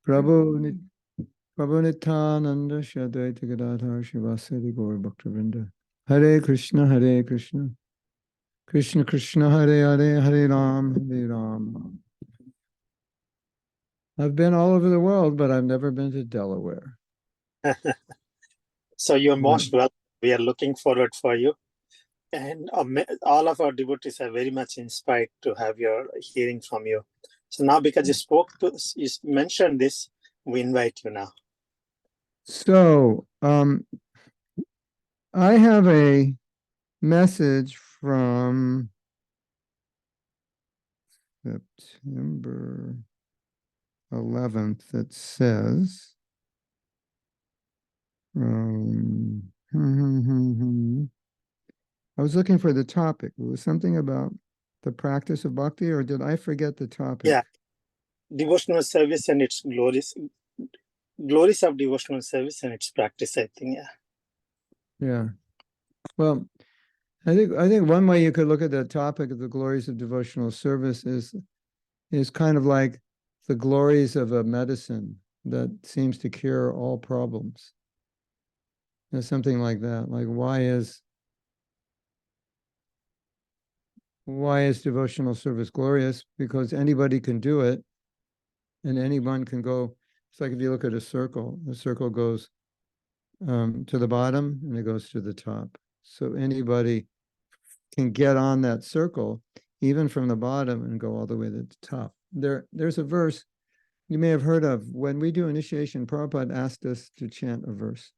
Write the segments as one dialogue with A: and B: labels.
A: Prabhu Nityananda Shadvaita Gadadhar Shivasadi Gaur Bhaktivinoda. Hare Krishna, Hare Krishna. Krishna Krishna, Hare Hare, Hare Ram, Hare Ram. I've been all over the world, but I've never been to Delaware.
B: So you're most welcome. We are looking forward for you. And all of our devotees are very much inspired to have your hearing from you. So now, because you mentioned this, we invite you now.
A: So, I have a message from September 11th that says, I was looking for the topic. It was something about the practice of bhakti, or did I forget the topic?
B: Yeah, devotional service and its glories. Glories of devotional service and its practice, I think.
A: Yeah. Well, I think one way you could look at the topic of the glories of devotional service is kind of like the glories of a medicine that seems to cure all problems. There's something like that. Like, why is devotional service glorious? Because anybody can do it, and anyone can go. It's like if you look at a circle, the circle goes to the bottom and it goes to the top. So anybody can get on that circle, even from the bottom, and go all the way to the top. There's a verse you may have heard of. When we do initiation, Prabhupada asked us to chant a verse.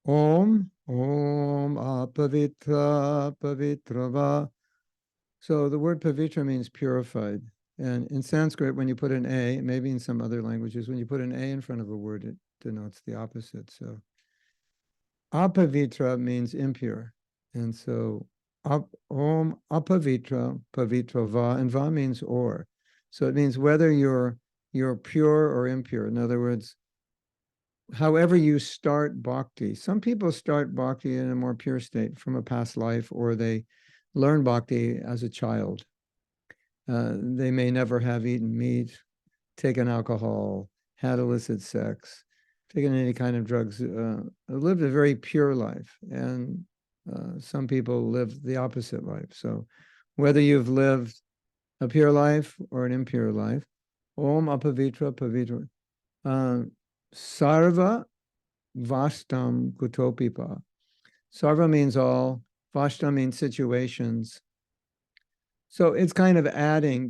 A: Om, Om, Apavitra, Pavitrava. So the word Pavitra means purified. And in Sanskrit, when you put an A, maybe in some other languages, when you put an A in front of a word, it denotes the opposite. So Apavitra means impure. And so Om Apavitra, Pavitra Va, and Va means or. So it means whether you're pure or impure. In other words, however you start bhakti. Some people start bhakti in a more pure state from a past life, or they learn bhakti as a child. They may never have eaten meat, taken alcohol, had illicit sex, taken any kind of drugs, lived a very pure life. And some people live the opposite life. So whether you've lived a pure life or an impure life, Om Apavitra Pavitra, Sarva Vastam Kutopipa. Sarva means all, Vashtam means situations. So it's kind of adding,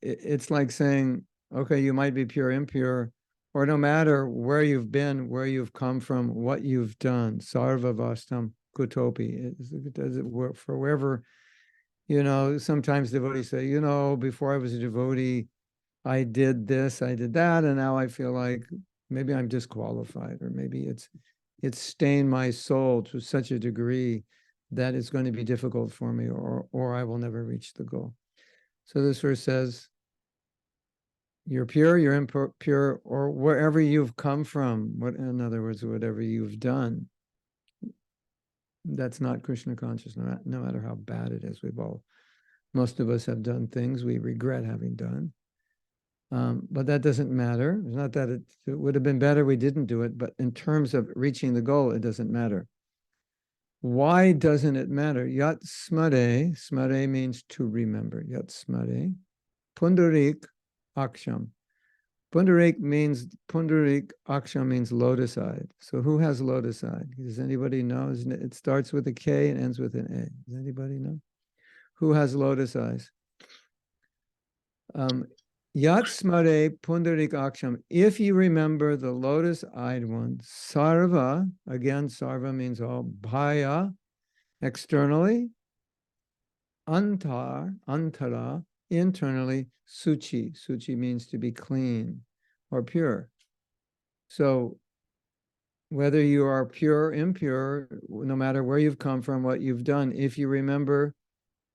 A: it's like saying, okay, you might be pure, impure, or no matter where you've been, where you've come from, what you've done. Sarva Vastam Kutopi. Does it work for wherever, sometimes devotees say, before I was a devotee, I did this, I did that, and now I feel like maybe I'm disqualified, or maybe it's stained my soul to such a degree that it's going to be difficult for me, or I will never reach the goal. So this verse says, you're pure, you're impure, or wherever you've come from, in other words, whatever you've done, that's not Krishna consciousness, no matter how bad it is. Most of us have done things we regret having done. But that doesn't matter. It's not that it would have been better we didn't do it, but in terms of reaching the goal, it doesn't matter. Why doesn't it matter? Yat smare, smare means to remember. Yat smare. Pundarik aksham. Pundarik aksham means lotus eyed. So who has lotus eyed? Does anybody know? It starts with a K and ends with an A. Does anybody know? Who has lotus eyes? Yat smare pundarik aksham. If you remember the lotus-eyed one, sarva, again, sarva means all, bhaya, externally, antara, internally, suchi. Suchi means to be clean or pure. So whether you are pure, impure, no matter where you've come from, what you've done, if you remember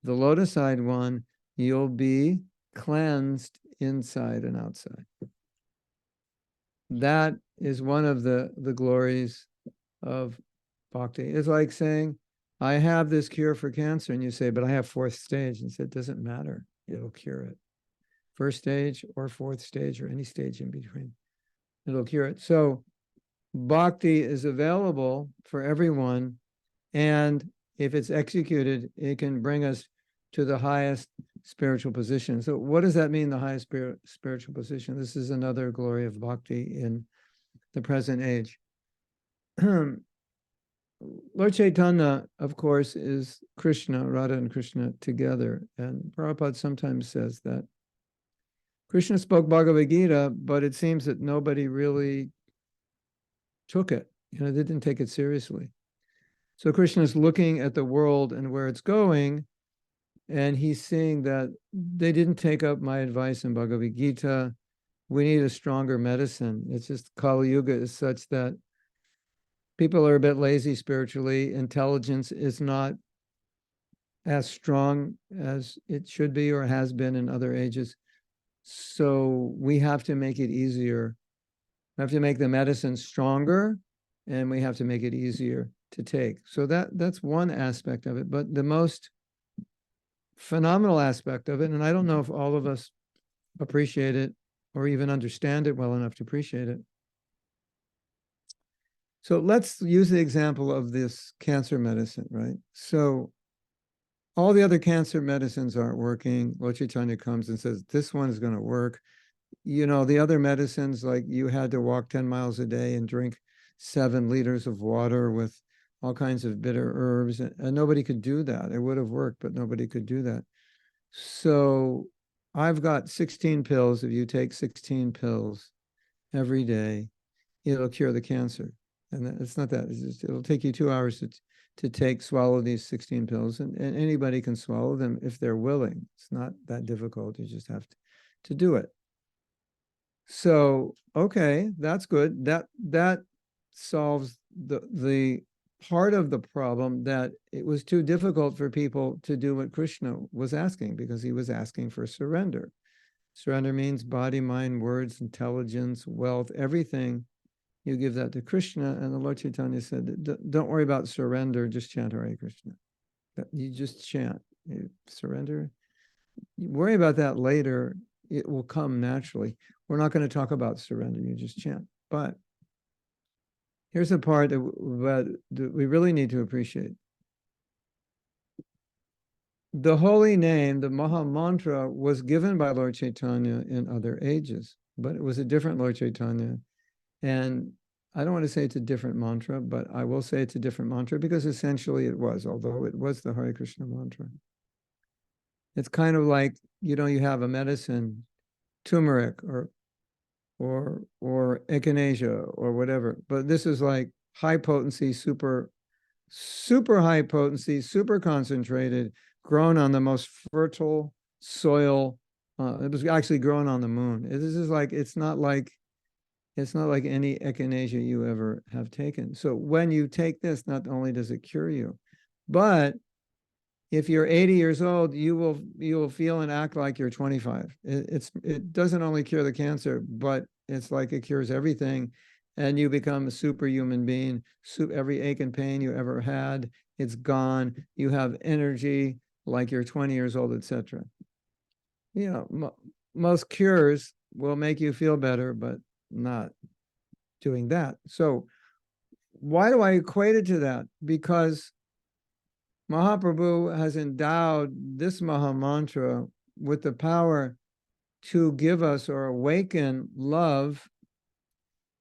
A: the lotus-eyed one, you'll be cleansed inside and outside. That is one of the glories of bhakti. It's like saying, I have this cure for cancer, and you say, but I have fourth stage. And say, it doesn't matter. It'll cure it. first stage or fourth stage or any stage in between. It'll cure it. So bhakti is available for everyone. And if it's executed, it can bring us to the highest spiritual position. So what does that mean, the highest spiritual position? This is another glory of bhakti in the present age. Lord Chaitanya, of course, is Krishna, Radha and Krishna together. And Prabhupada sometimes says that Krishna spoke Bhagavad Gita, but it seems that nobody really took it. They didn't take it seriously. So Krishna is looking at the world and where it's going, and he's seeing that they didn't take up my advice in Bhagavad Gita. We need a stronger medicine. It's just Kali Yuga is such that people are a bit lazy spiritually. Intelligence is not as strong as it should be or has been in other ages. So we have to make it easier. We have to make the medicine stronger, and we have to make it easier to take. So that's one aspect of it. But the most phenomenal aspect of it, and I don't know if all of us appreciate it or even understand it well enough to appreciate it. So let's use the example of this cancer medicine, right? So all the other cancer medicines aren't working. Lord Chaitanya comes and says, this one is going to work. The other medicines, like you had to walk 10 miles a day and drink 7 liters of water with all kinds of bitter herbs, and nobody could do that. It would have worked, but nobody could do that. So I've got 16 pills. If you take 16 pills every day, it'll cure the cancer. And it's not that. It'll take you 2 hours to swallow these 16 pills, and anybody can swallow them if they're willing. It's not that difficult. You just have to do it. So, okay, that's good. That solves the part of the problem, that it was too difficult for people to do what Krishna was asking, because he was asking for surrender. Surrender means body, mind, words, intelligence, wealth, everything. You give that to Krishna. And the Lord Chaitanya said, don't worry about surrender, just chant Hare Krishna. You just chant. You surrender. You worry about that later. It will come naturally. We're not going to talk about surrender. You just chant. But here's the part that we really need to appreciate. The holy name, the Maha Mantra, was given by Lord Chaitanya in other ages, but it was a different Lord Chaitanya. And I don't want to say it's a different mantra, but I will say it's a different mantra, because essentially it was, although it was the Hare Krishna mantra. It's kind of like, you have a medicine, turmeric or echinacea or whatever, but this is like high potency, super high potency, super concentrated, grown on the most fertile soil. It was actually grown on the moon. This is like, it's not like any echinacea you ever have taken. So when you take this, not only does it cure you, but if you're 80 years old, you will feel and act like you're 25. It doesn't only cure the cancer, but it's like it cures everything, and you become a superhuman being. Every ache and pain you ever had, it's gone. You have energy like you're 20 years old, etc. Most cures will make you feel better, but not doing that. So why do I equate it to that? Because Mahaprabhu has endowed this Maha Mantra with the power to give us or awaken love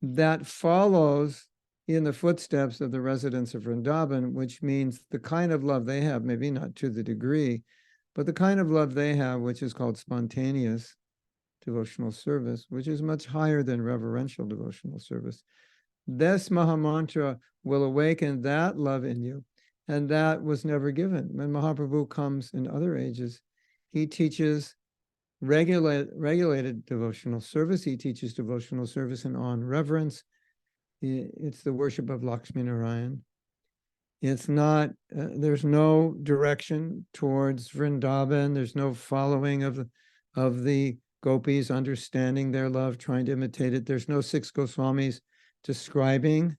A: that follows in the footsteps of the residents of Vrindavan, which means the kind of love they have, maybe not to the degree, but the kind of love they have, which is called spontaneous devotional service, which is much higher than reverential devotional service. This Maha Mantra will awaken that love in you. And that was never given. When Mahaprabhu comes in other ages, he teaches regulated devotional service. He teaches devotional service in awe and reverence. It's the worship of Lakshmi Narayan. It's not, there's no direction towards Vrindavan. There's no following of the gopis, understanding their love, trying to imitate it. There's no 6 Goswamis describing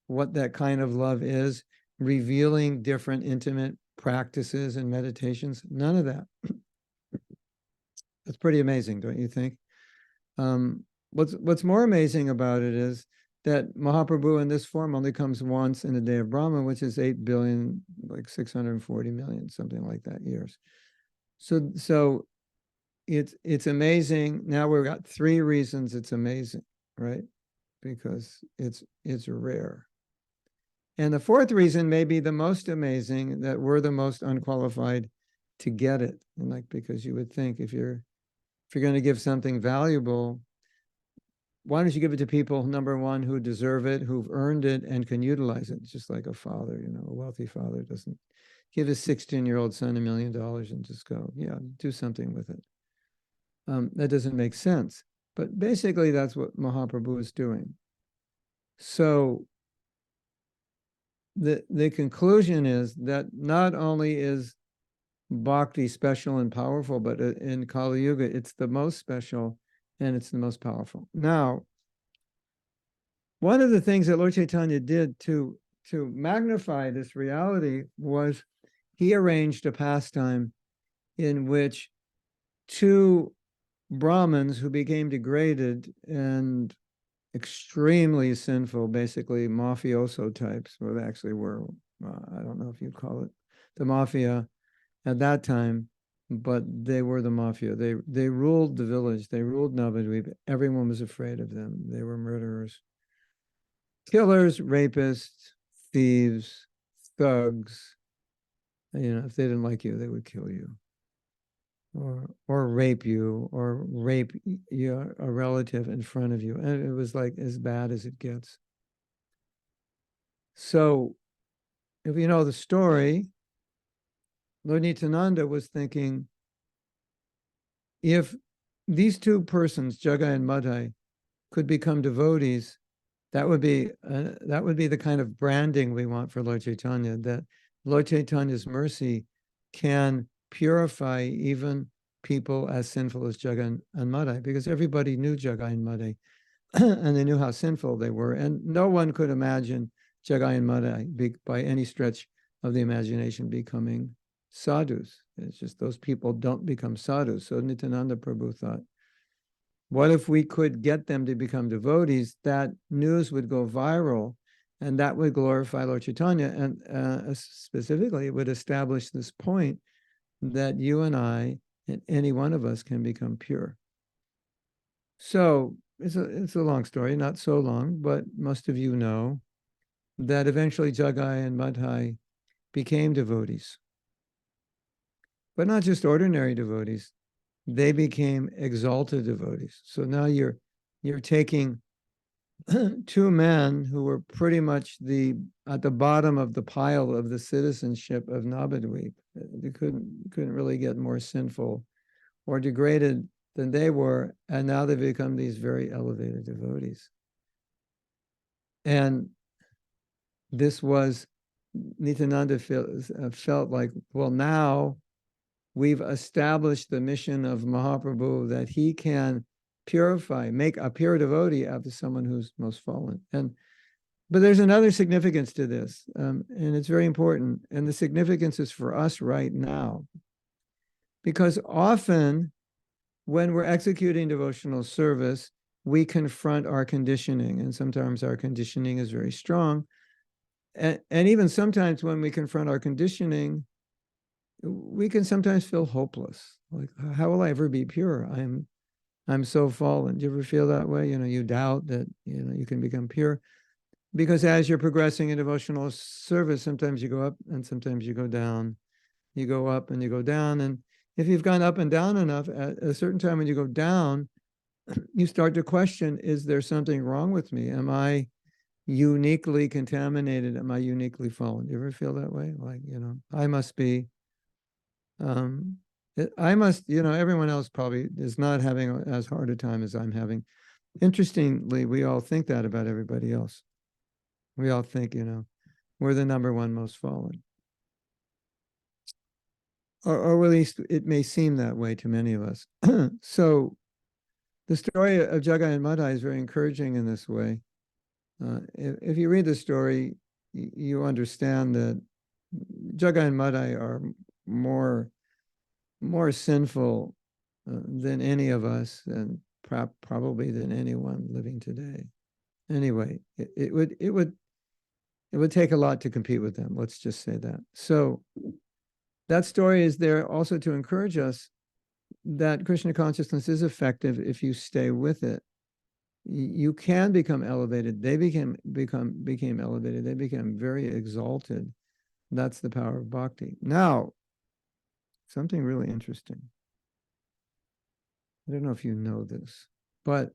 A: what that kind of love is, revealing different intimate practices and meditations. None of that. That's pretty amazing, don't you think? What's more amazing about it is that Mahaprabhu in this form only comes once in the day of Brahma, which is 8 billion, like 640 million, something like that years. So it's amazing. Now we've got 3 reasons it's amazing, right? Because it's rare. And the 4th reason may be the most amazing, that we're the most unqualified to get it. And like, because you would think if you're going to give something valuable, why don't you give it to people, number one, who deserve it, who've earned it and can utilize it? Just like a father, you know, a wealthy father doesn't give his 16-year-old son $1 million and just go, yeah, do something with it. That doesn't make sense. But basically, that's what Mahaprabhu is doing. So the conclusion is that not only is Bhakti special and powerful, but in Kali Yuga, it's the most special and it's the most powerful. Now, one of the things that Lord Chaitanya did to magnify this reality was he arranged a pastime in which 2 Brahmins who became degraded and extremely sinful, basically mafioso types, well, they actually were, I don't know if you'd call it the mafia at that time, but they were the mafia. They ruled the village. They ruled Navadvip. Everyone was afraid of them. They were murderers, killers, rapists, thieves, thugs. You know, if they didn't like you, they would kill you, or rape you, or rape a relative in front of you. And it was like as bad as it gets. So, if you know the story, Lord Nityananda was thinking, if these 2 persons, Jagai and Madhai, could become devotees, that would be the kind of branding we want for Lord Chaitanya, that Lord Chaitanya's mercy can purify even people as sinful as Jagai and Madhai, because everybody knew Jagai and Madhai and they knew how sinful they were. And no one could imagine Jagai and Madhai by any stretch of the imagination becoming sadhus. It's just those people don't become sadhus. So Nityananda Prabhu thought, what if we could get them to become devotees? That news would go viral, and that would glorify Lord Chaitanya. And specifically, it would establish this point that you and I, and any one of us, can become pure. So it's a long story, not so long, but most of you know that eventually Jagai and Madhai became devotees. But not just ordinary devotees. They became exalted devotees. So now you're taking 2 men who were pretty much at the bottom of the pile of the citizenship of Navadvip. They couldn't really get more sinful or degraded than they were, and now they've become these very elevated devotees. And this was, Nityananda felt like, well, now we've established the mission of Mahaprabhu, that he can purify, make a pure devotee out of someone who's most fallen. But there's another significance to this, and it's very important. And the significance is for us right now, because often when we're executing devotional service, we confront our conditioning, and sometimes our conditioning is very strong. And even sometimes when we confront our conditioning, we can sometimes feel hopeless. Like, how will I ever be pure? I'm so fallen. Do you ever feel that way? You know, you doubt that, you know, you can become pure. Because as you're progressing in devotional service, sometimes you go up and sometimes you go down. You go up and you go down. And if you've gone up and down enough, at a certain time when you go down, you start to question, is there something wrong with me? Am I uniquely contaminated? Am I uniquely fallen? Do you ever feel that way? Like, you know, I must be, everyone else probably is not having as hard a time as I'm having. Interestingly, we all think that about everybody else. We all think, you know, we're the number one most fallen. Or at least it may seem that way to many of us. So the story of Jagai and Madhai is very encouraging in this way. If you read the story, you understand that Jagai and Madhai are more sinful than any of us, and probably than anyone living today. Anyway, it would take a lot to compete with them. Let's just say that. So that story is there also to encourage us that Krishna consciousness is effective if you stay with it. You can become elevated. They became elevated. They became very exalted. That's the power of bhakti. Now, something really interesting. I don't know if you know this, but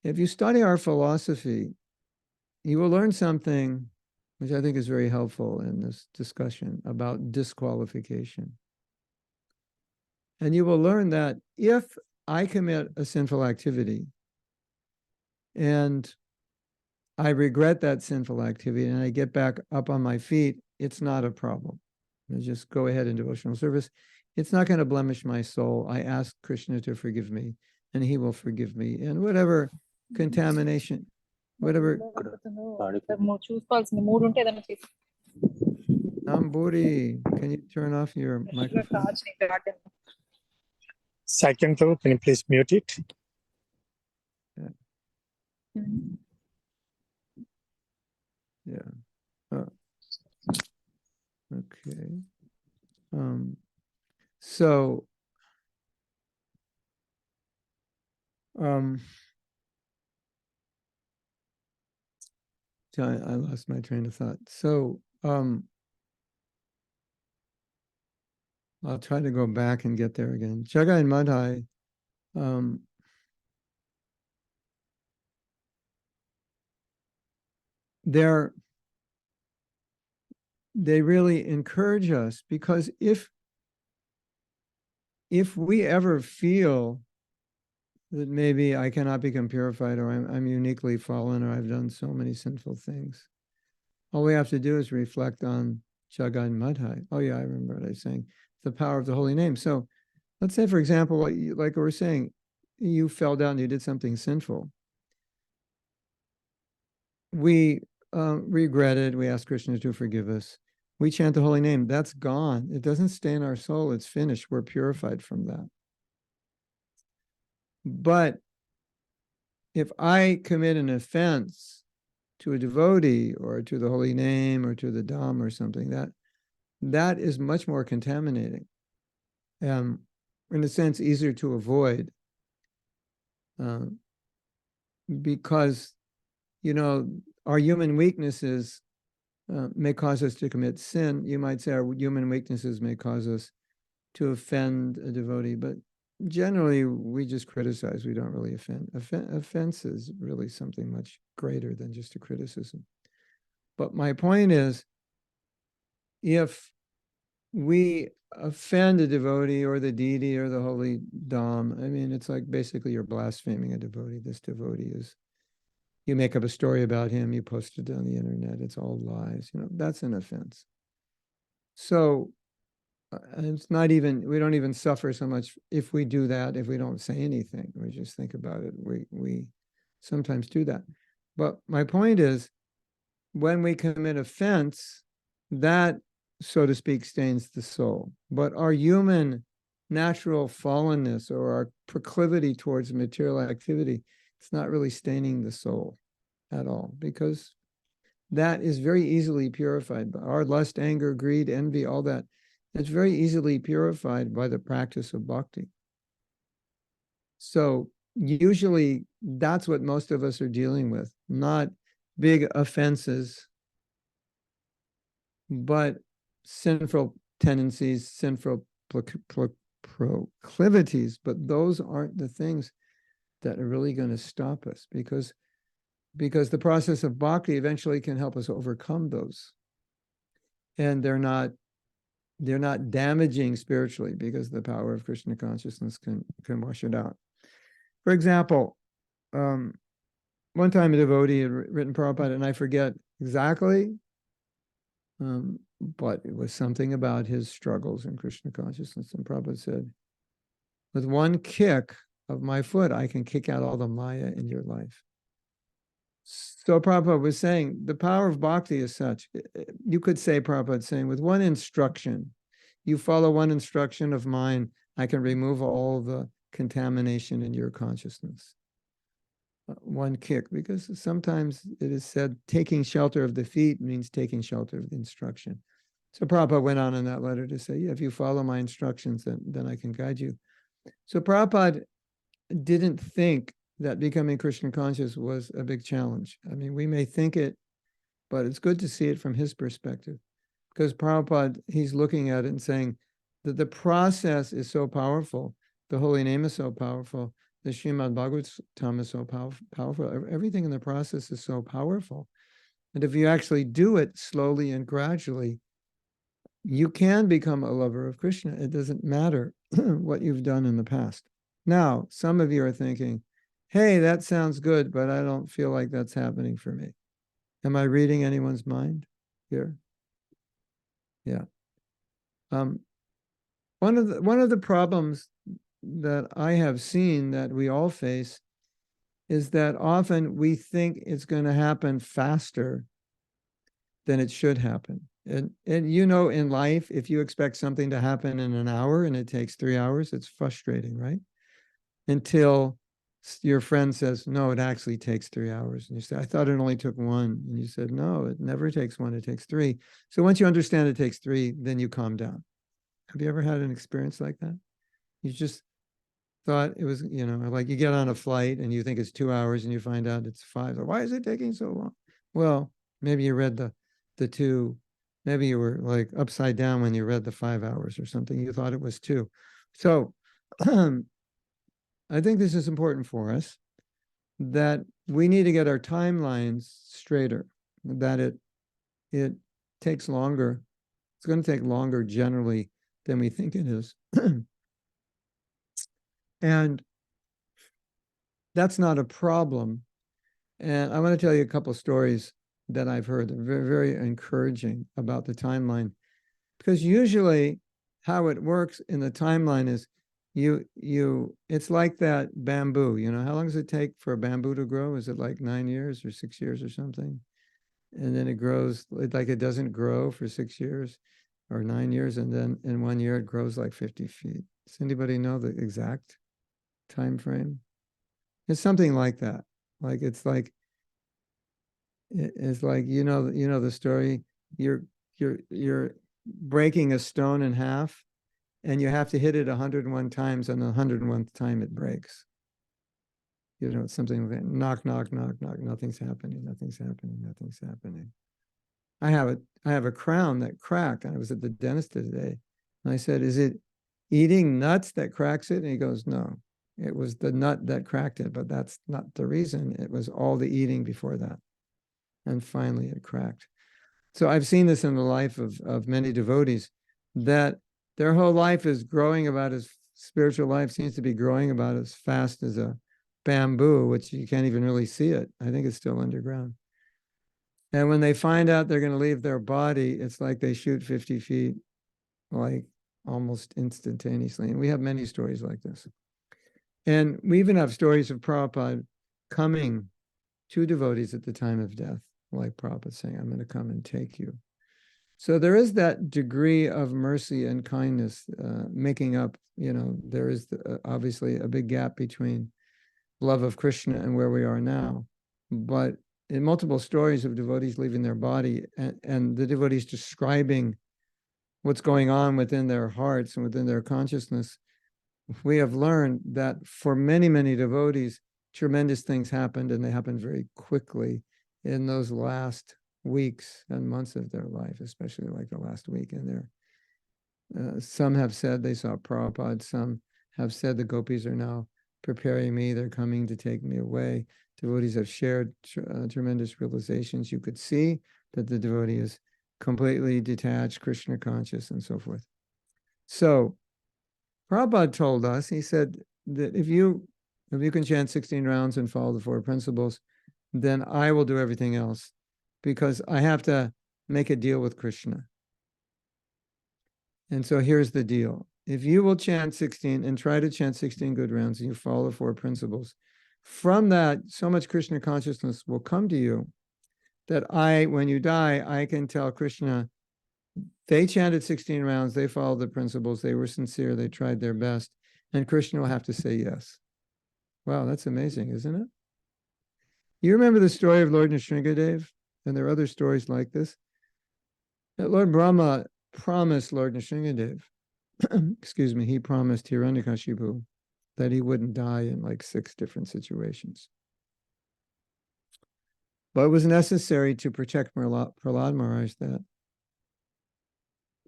A: if you study our philosophy, you will learn something which I think is very helpful in this discussion about disqualification. And you will learn that if I commit a sinful activity and I regret that sinful activity and I get back up on my feet, it's not a problem. I just go ahead in devotional service. It's not going to blemish my soul. I ask Krishna to forgive me, and he will forgive me. And whatever contamination, whatever. Namburi, can you turn off your microphone?
B: Second though, can you please mute it?
A: Yeah. Okay. So I lost my train of thought. So I'll try to go back and get there again. Jagai and Madhai, they really encourage us, because if we ever feel that maybe I cannot become purified, or I'm uniquely fallen, or I've done so many sinful things, all we have to do is reflect on Jagai and Madhai. Oh yeah, I remember what I was saying. The power of the holy name. So let's say, for example, like we were saying, you fell down, you did something sinful. We regretted, we asked Krishna to forgive us. We chant the holy name, that's gone. It doesn't stay in our soul, it's finished. We're purified from that. But if I commit an offense to a devotee or to the holy name or to the Dham or something, that is much more contaminating. In a sense, easier to avoid, because, our human weaknesses may cause us to commit sin. You might say our human weaknesses may cause us to offend a devotee, but generally we just criticize. We don't really offend. Offense is really something much greater than just a criticism. But my point is, if we offend a devotee or the deity or the holy Dham, I mean, it's like basically you're blaspheming a devotee. This devotee is, you make up a story about him, you post it on the internet, it's all lies, that's an offense. So it's not even, we don't even suffer so much if we do that, if we don't say anything, we just think about it. We sometimes do that. But my point is, when we commit offense, that, so to speak, stains the soul. But our human natural fallenness or our proclivity towards material activity, it's not really staining the soul at all, because that is very easily purified. Our lust, anger, greed, envy, all that, it's very easily purified by the practice of bhakti. So usually that's what most of us are dealing with, not big offenses, but sinful tendencies, sinful proclivities. But those aren't the things that are really going to stop us, because the process of bhakti eventually can help us overcome those. And they're not damaging spiritually, because the power of Krishna consciousness can wash it out. For example, one time a devotee had written Prabhupada, and I forget exactly, but it was something about his struggles in Krishna consciousness. And Prabhupada said, with one kick of my foot, I can kick out all the Maya in your life. So Prabhupada was saying, the power of bhakti is such. You could say, Prabhupada saying, with one instruction, you follow one instruction of mine, I can remove all the contamination in your consciousness. One kick, because sometimes it is said taking shelter of the feet means taking shelter of the instruction. So Prabhupada went on in that letter to say, yeah, if you follow my instructions, then I can guide you. So Prabhupada didn't think that becoming Krishna conscious was a big challenge. I mean, we may think it, but it's good to see it from his perspective, because Prabhupada, he's looking at it and saying that the process is so powerful, the holy name is so powerful, the Srimad Bhagavatam is so powerful, everything in the process is so powerful. And if you actually do it slowly and gradually, you can become a lover of Krishna. It doesn't matter what you've done in the past. Now, some of you are thinking, hey, that sounds good, but I don't feel like that's happening for me. Am I reading anyone's mind here? Yeah. One of the problems that I have seen that we all face is that often we think it's going to happen faster than it should happen. And you know, in life, if you expect something to happen in an hour and it takes 3 hours, it's frustrating, right? Until your friend says, no, it actually takes 3 hours. And you say, I thought it only took 1. And you said, no, it never takes 1, it takes 3. So once you understand it takes 3, then you calm down. Have you ever had an experience like that? You just thought it was, you know, like you get on a flight and you think it's 2 hours and you find out it's 5. So why is it taking so long? Well, maybe you read the 2, maybe you were like upside down when you read the 5 hours or something. You thought it was 2. So I think this is important for us, that we need to get our timelines straighter, that it takes longer. It's going to take longer generally than we think it is. And that's not a problem. And I want to tell you a couple of stories that I've heard that are very, very encouraging about the timeline. Because usually how it works in the timeline is it's like that bamboo. You know, how long does it take for a bamboo to grow? Is it like 9 years or 6 years or something? And then it grows, like it doesn't grow for 6 years or 9 years. And then in 1 year, it grows like 50 feet. Does anybody know the exact time frame? It's something like that. Like it's like you know the story. You're breaking a stone in half, and you have to hit it 101 times, and the 101th time it breaks. You know, it's something like that. Knock, knock, knock, knock. Nothing's happening. Nothing's happening. Nothing's happening. I have a crown that cracked. I was at the dentist today, and I said, "Is it eating nuts that cracks it?" And he goes, "No, it was the nut that cracked it, but that's not the reason. It was all the eating before that." And finally it cracked. So I've seen this in the life of many devotees, that their whole life is growing about as spiritual life seems to be growing about as fast as a bamboo, which you can't even really see it. I think it's still underground. And when they find out they're going to leave their body, it's like they shoot 50 feet, like almost instantaneously. And we have many stories like this. And we even have stories of Prabhupada coming to devotees at the time of death, like Prabhupada saying, I'm going to come and take you. So there is that degree of mercy and kindness making up, you know, there is obviously a big gap between love of Krishna and where we are now. But in multiple stories of devotees leaving their body and the devotees describing what's going on within their hearts and within their consciousness, we have learned that for many, many devotees, tremendous things happened, and they happened very quickly in those last weeks and months of their life, especially like the last week in there. Some have said they saw Prabhupada. Some have said the gopis are now preparing me. They're coming to take me away. Devotees have shared tremendous realizations. You could see that the devotee is completely detached, Krishna conscious, and so forth. So Prabhupada told us, he said that if you can chant 16 rounds and follow the 4 principles, then I will do everything else, because I have to make a deal with Krishna. And so here's the deal. If you will chant 16 and try to chant 16 good rounds and you follow the 4 principles, from that, so much Krishna consciousness will come to you that when you die, I can tell Krishna, They chanted 16 rounds. They followed the principles. They were sincere. They tried their best. And Krishna will have to say yes. Wow, that's amazing, isn't it? You remember the story of Lord Nrsingadev? And there are other stories like this. That Lord Brahma promised Lord Nrsingadev, excuse me, he promised Hiranyakashipu that he wouldn't die in like 6 different situations. But it was necessary to protect Prahlad Maharaj that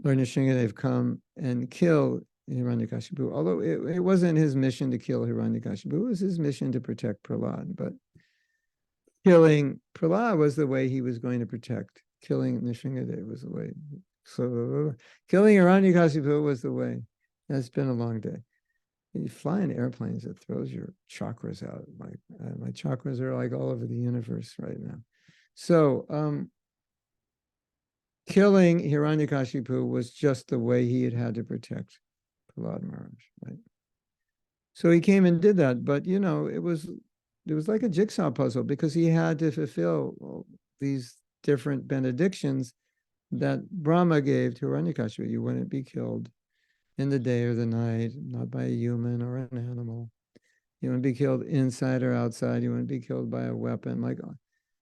A: Lord Nrsingadev come and kill Hiranyakashipu, although it wasn't his mission to kill Hiranyakashipu, it was his mission to protect Prahlad. But killing Prahlad was the way he was going to protect. Killing Nrsingadev was the way. So killing Hiranyakashipu was the way. It's been a long day. You fly in airplanes, it throws your chakras out. My chakras are like all over the universe right now. So killing Hiranyakashipu was just the way he had to protect Prahlad Maharaj, right? So he came and did that, but you know, it was like a jigsaw puzzle because he had to fulfill these different benedictions that Brahma gave to Hiranyakashipu. You wouldn't be killed in the day or the night, not by a human or an animal. You wouldn't be killed inside or outside. You wouldn't be killed by a weapon.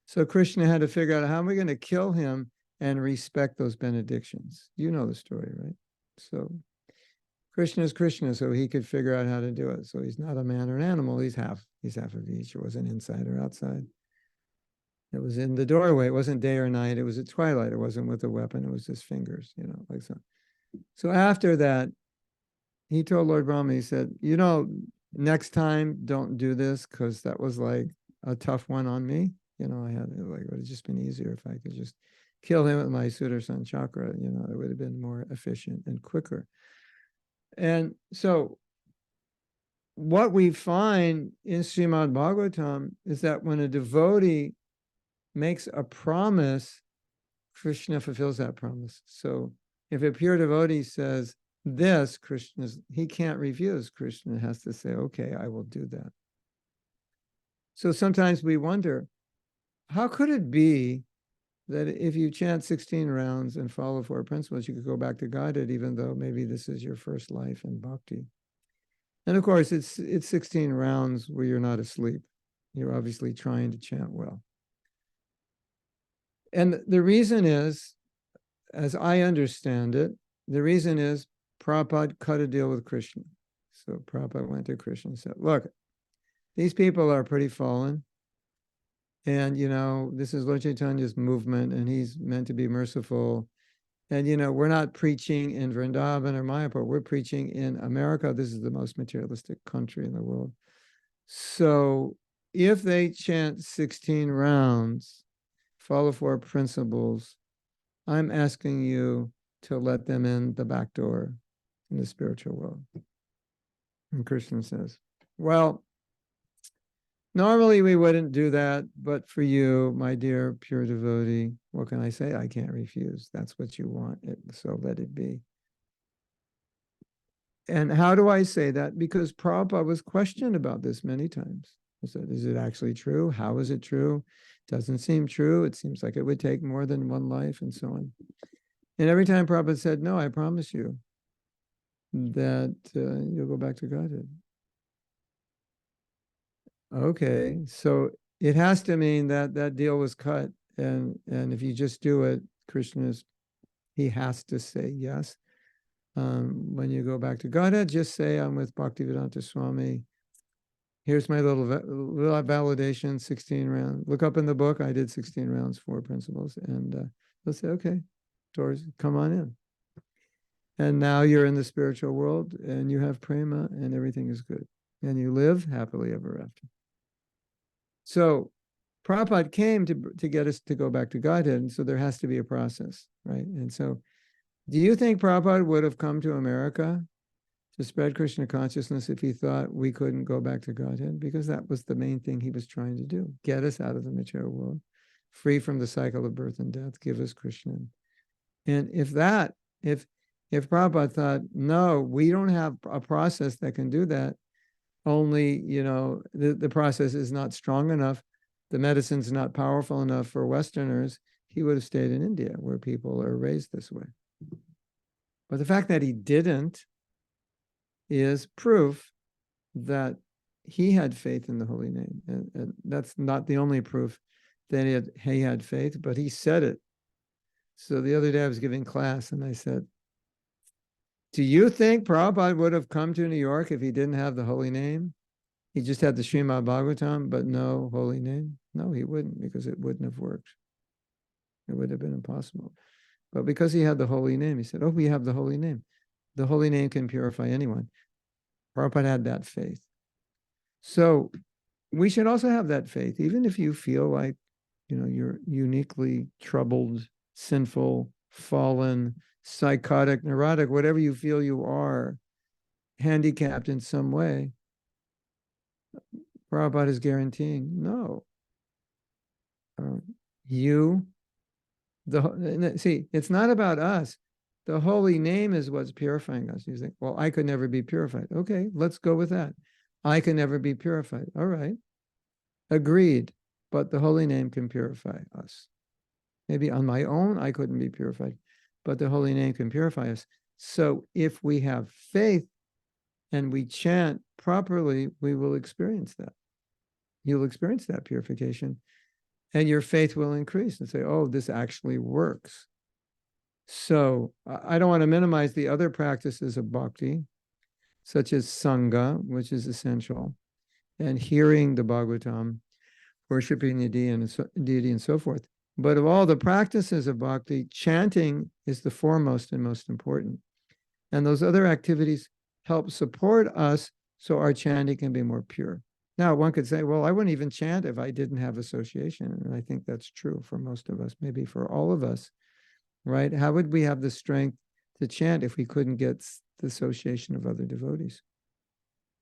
A: So Krishna had to figure out, how am we going to kill him and respect those benedictions? You know the story, right? So Krishna is Krishna, so he could figure out how to do it. So he's not a man or an animal. He's half of each. It wasn't inside or outside. It was in the doorway. It wasn't day or night. It was at twilight. It wasn't with a weapon. It was his fingers, you know, like so. So after that, he told Lord Brahma, he said, you know, next time don't do this because that was like a tough one on me. You know, it would have just been easier if I could just kill him with my Sudarshan chakra. You know, it would have been more efficient and quicker. And so what we find in Srimad Bhagavatam is that when a devotee makes a promise, Krishna fulfills that promise. So if a pure devotee says this, he can't refuse. Krishna has to say, okay, I will do that. So sometimes we wonder, how could it be that if you chant 16 rounds and follow 4 principles, you could go back to Godhead, even though maybe this is your first life in bhakti? And of course, it's 16 rounds where you're not asleep. You're obviously trying to chant well. And the reason is, as I understand it, the reason is Prabhupada cut a deal with Krishna. So Prabhupada went to Krishna and said, look, these people are pretty fallen. And, you know, this is Lord Chaitanya's movement, and he's meant to be merciful. And, you know, we're not preaching in Vrindavan or Mayapur. We're preaching in America. This is the most materialistic country in the world. So if they chant 16 rounds, follow 4 principles, I'm asking you to let them in the back door in the spiritual world. And Krishna says, well, normally we wouldn't do that, but for you, my dear pure devotee, what can I say? I can't refuse. That's what you want, so let it be. And how do I say that? Because Prabhupada was questioned about this many times. He said, is it actually true? How is it true? Doesn't seem true. It seems like it would take more than one life, and so on. And every time Prabhupada said, no, I promise you that you'll go back to Godhead. Okay, so it has to mean that that deal was cut. And if you just do it, he has to say yes. When you go back to Godhead, just say, I'm with Bhaktivedanta Swami. Here's my little validation, 16 rounds. Look up in the book, I did 16 rounds, 4 principles. And they'll say, okay, doors, come on in. And now you're in the spiritual world and you have prema and everything is good. And you live happily ever after. So Prabhupada came to get us to go back to Godhead. And so there has to be a process, right? And so do you think Prabhupada would have come to America to spread Krishna consciousness if he thought we couldn't go back to Godhead? Because that was the main thing he was trying to do. Get us out of the material world, free from the cycle of birth and death, give us Krishna. And if Prabhupada thought, no, we don't have a process that can do that, only, you know, the process is not strong enough, the medicine's not powerful enough for Westerners, he would have stayed in India where people are raised this way. But the fact that he didn't is proof that he had faith in the holy name. And that's not the only proof that he had faith, but he said it. So the other day I was giving class and I said, do you think Prabhupada would have come to New York if he didn't have the holy name? He just had the Srimad Bhagavatam, but no holy name? No, he wouldn't, because it wouldn't have worked. It would have been impossible. But because he had the holy name, he said, oh, we have the holy name. The holy name can purify anyone. Prabhupada had that faith. So we should also have that faith, even if you feel like, you're uniquely troubled, sinful, fallen, psychotic, neurotic, whatever you feel you are, handicapped in some way. Prabhupada is guaranteeing, no. See, it's not about us. The holy name is what's purifying us. You think, well, I could never be purified. Okay, let's go with that. I can never be purified. All right. Agreed. But the holy name can purify us. Maybe on my own, I couldn't be purified, but the holy name can purify us. So if we have faith and we chant properly, we will experience that. You'll experience that purification and your faith will increase and say, oh, this actually works. So I don't want to minimize the other practices of bhakti, such as sangha, which is essential, and hearing the Bhagavatam, worshiping the deity and so forth. But of all the practices of bhakti, chanting is the foremost and most important. And those other activities help support us so our chanting can be more pure. Now, one could say, well, I wouldn't even chant if I didn't have association. And I think that's true for most of us, maybe for all of us, right? How would we have the strength to chant if we couldn't get the association of other devotees?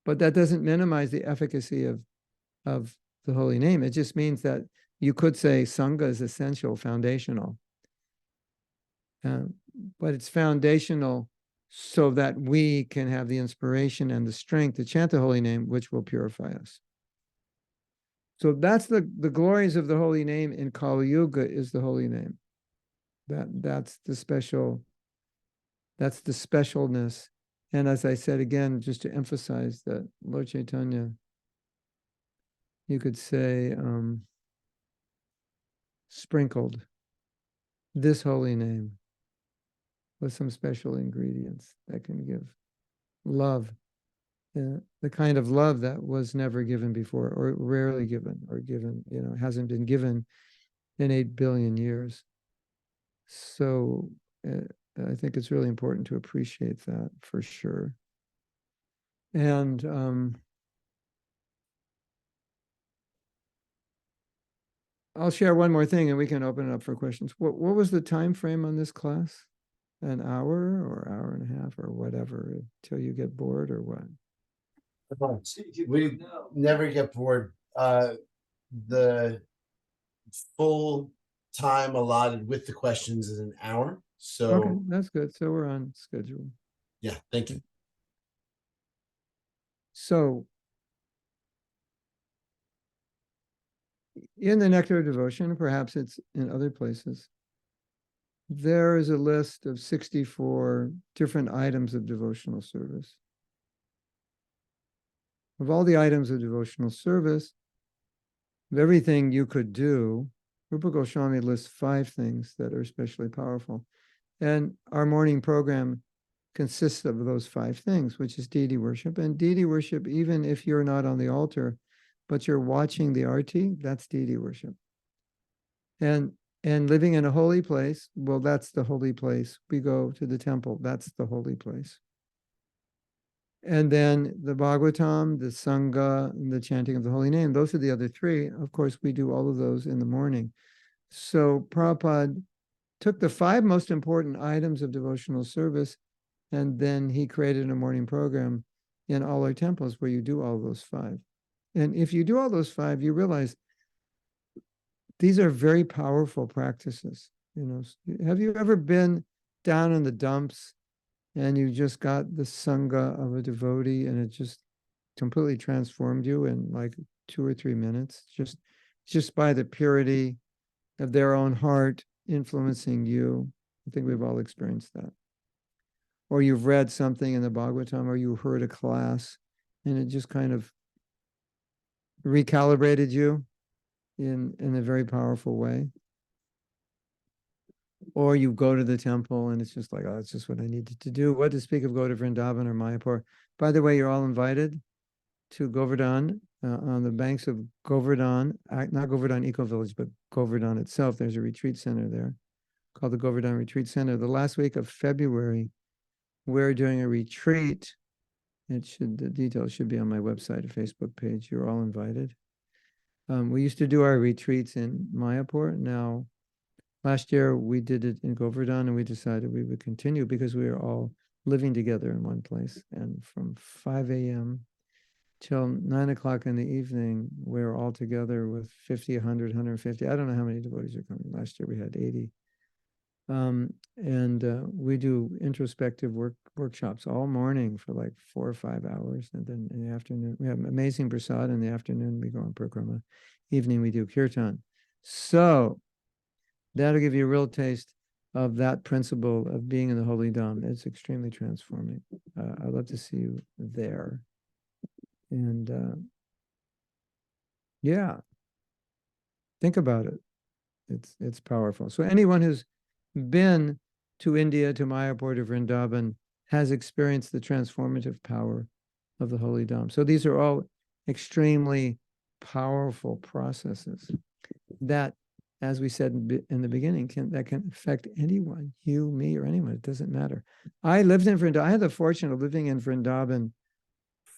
A: But that doesn't minimize the efficacy of the holy name. It just means that you could say Sangha is essential, foundational. But it's foundational so that we can have the inspiration and the strength to chant the holy name, which will purify us. So that's the glories of the holy name in Kali Yuga is the holy name. That's the specialness. And as I said again, just to emphasize that Lord Chaitanya, you could say, sprinkled this holy name with some special ingredients that can give love, the kind of love that was never given before, or rarely given, or given, hasn't been given in 8 billion years. So I think it's really important to appreciate that for sure. And I'll share one more thing and we can open it up for questions. What was the time frame on this class? An hour or hour and a half or whatever, until you get bored or what?
C: We never get bored. The full time allotted with the questions is an hour. So
A: okay, that's good. So we're on schedule.
C: Yeah, thank you.
A: So in the Nectar of Devotion, perhaps it's in other places, there is a list of 64 different items of devotional service. Of all the items of devotional service, of everything you could do, Rupa Goswami lists 5 things that are especially powerful. And our morning program consists of those 5 things, which is deity worship. And deity worship, even if you're not on the altar, but you're watching the arti, that's deity worship. And living in a holy place, well, that's the holy place. We go to the temple, that's the holy place. And then the Bhagavatam, the Sangha, and the chanting of the holy name, those are the other 3. Of course, we do all of those in the morning. So Prabhupada took the 5 most important items of devotional service, and then he created a morning program in all our temples where you do all those 5. And if you do all those 5, you realize these are very powerful practices. Have you ever been down in the dumps and you just got the Sangha of a devotee and it just completely transformed you in like 2 or 3 minutes, just by the purity of their own heart influencing you? I think we've all experienced that. or you've read something in the Bhagavatam, or you heard a class, and it just kind of recalibrated you in a very powerful way. Or you go to the temple and it's just like, oh, it's just what I needed to do. What to speak of go to Vrindavan or Mayapur. By the way, you're all invited to Govardhan, on the banks of Govardhan, not Govardhan Eco Village, but Govardhan itself. There's a retreat center there called the Govardhan Retreat Center. The last week of February, we're doing a retreat. The details should be on my website or Facebook page. You're all invited. We used to do our retreats in Mayapur. Now, last year we did it in Govardhan, and we decided we would continue because we were all living together in one place. And from 5 a.m. till 9 o'clock in the evening, we were all together with 50, 100, 150. I don't know how many devotees are coming. Last year we had 80. We do introspective workshops all morning for like 4 or 5 hours. And then in the afternoon, we have amazing prasad. In the afternoon, we go on parikrama. Evening, we do kirtan. So that'll give you a real taste of that principle of being in the Holy Dham. It's extremely transforming. I'd love to see you there. And yeah, think about it. It's powerful. So anyone who's been to India, to Mayapur, to Vrindavan, has experienced the transformative power of the Holy Dham. So these are all extremely powerful processes that, as we said in the beginning, can affect anyone, you, me, or anyone. It doesn't matter. I lived in Vrindavan. I had the fortune of living in Vrindavan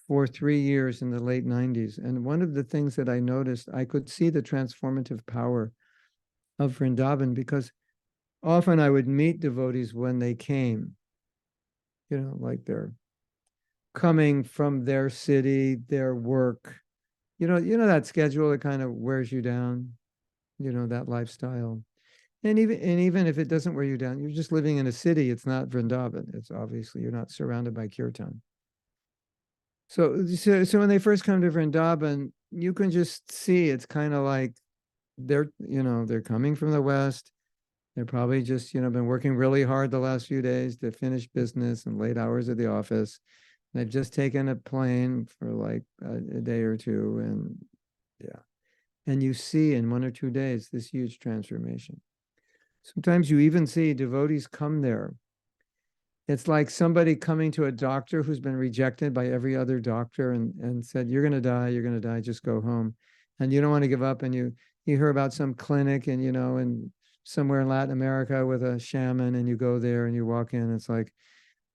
A: for 3 years in the late 90s. And one of the things that I noticed, I could see the transformative power of Vrindavan, because often I would meet devotees when they came, like they're coming from their city, their work, that schedule that kind of wears you down, that lifestyle. And even if it doesn't wear you down, you're just living in a city. It's not Vrindavan. It's obviously, you're not surrounded by kirtan. So when they first come to Vrindavan, you can just see it's kind of like they're coming from the West. They're probably just, been working really hard the last few days to finish business and late hours at the office. They've just taken a plane for like a day or two. And yeah. And you see in 1 or 2 days, this huge transformation. Sometimes you even see devotees come there. It's like somebody coming to a doctor who's been rejected by every other doctor and said, you're going to die, just go home. And you don't want to give up. And you hear about some clinic and, and somewhere in Latin America with a shaman, and you go there and you walk in, it's like,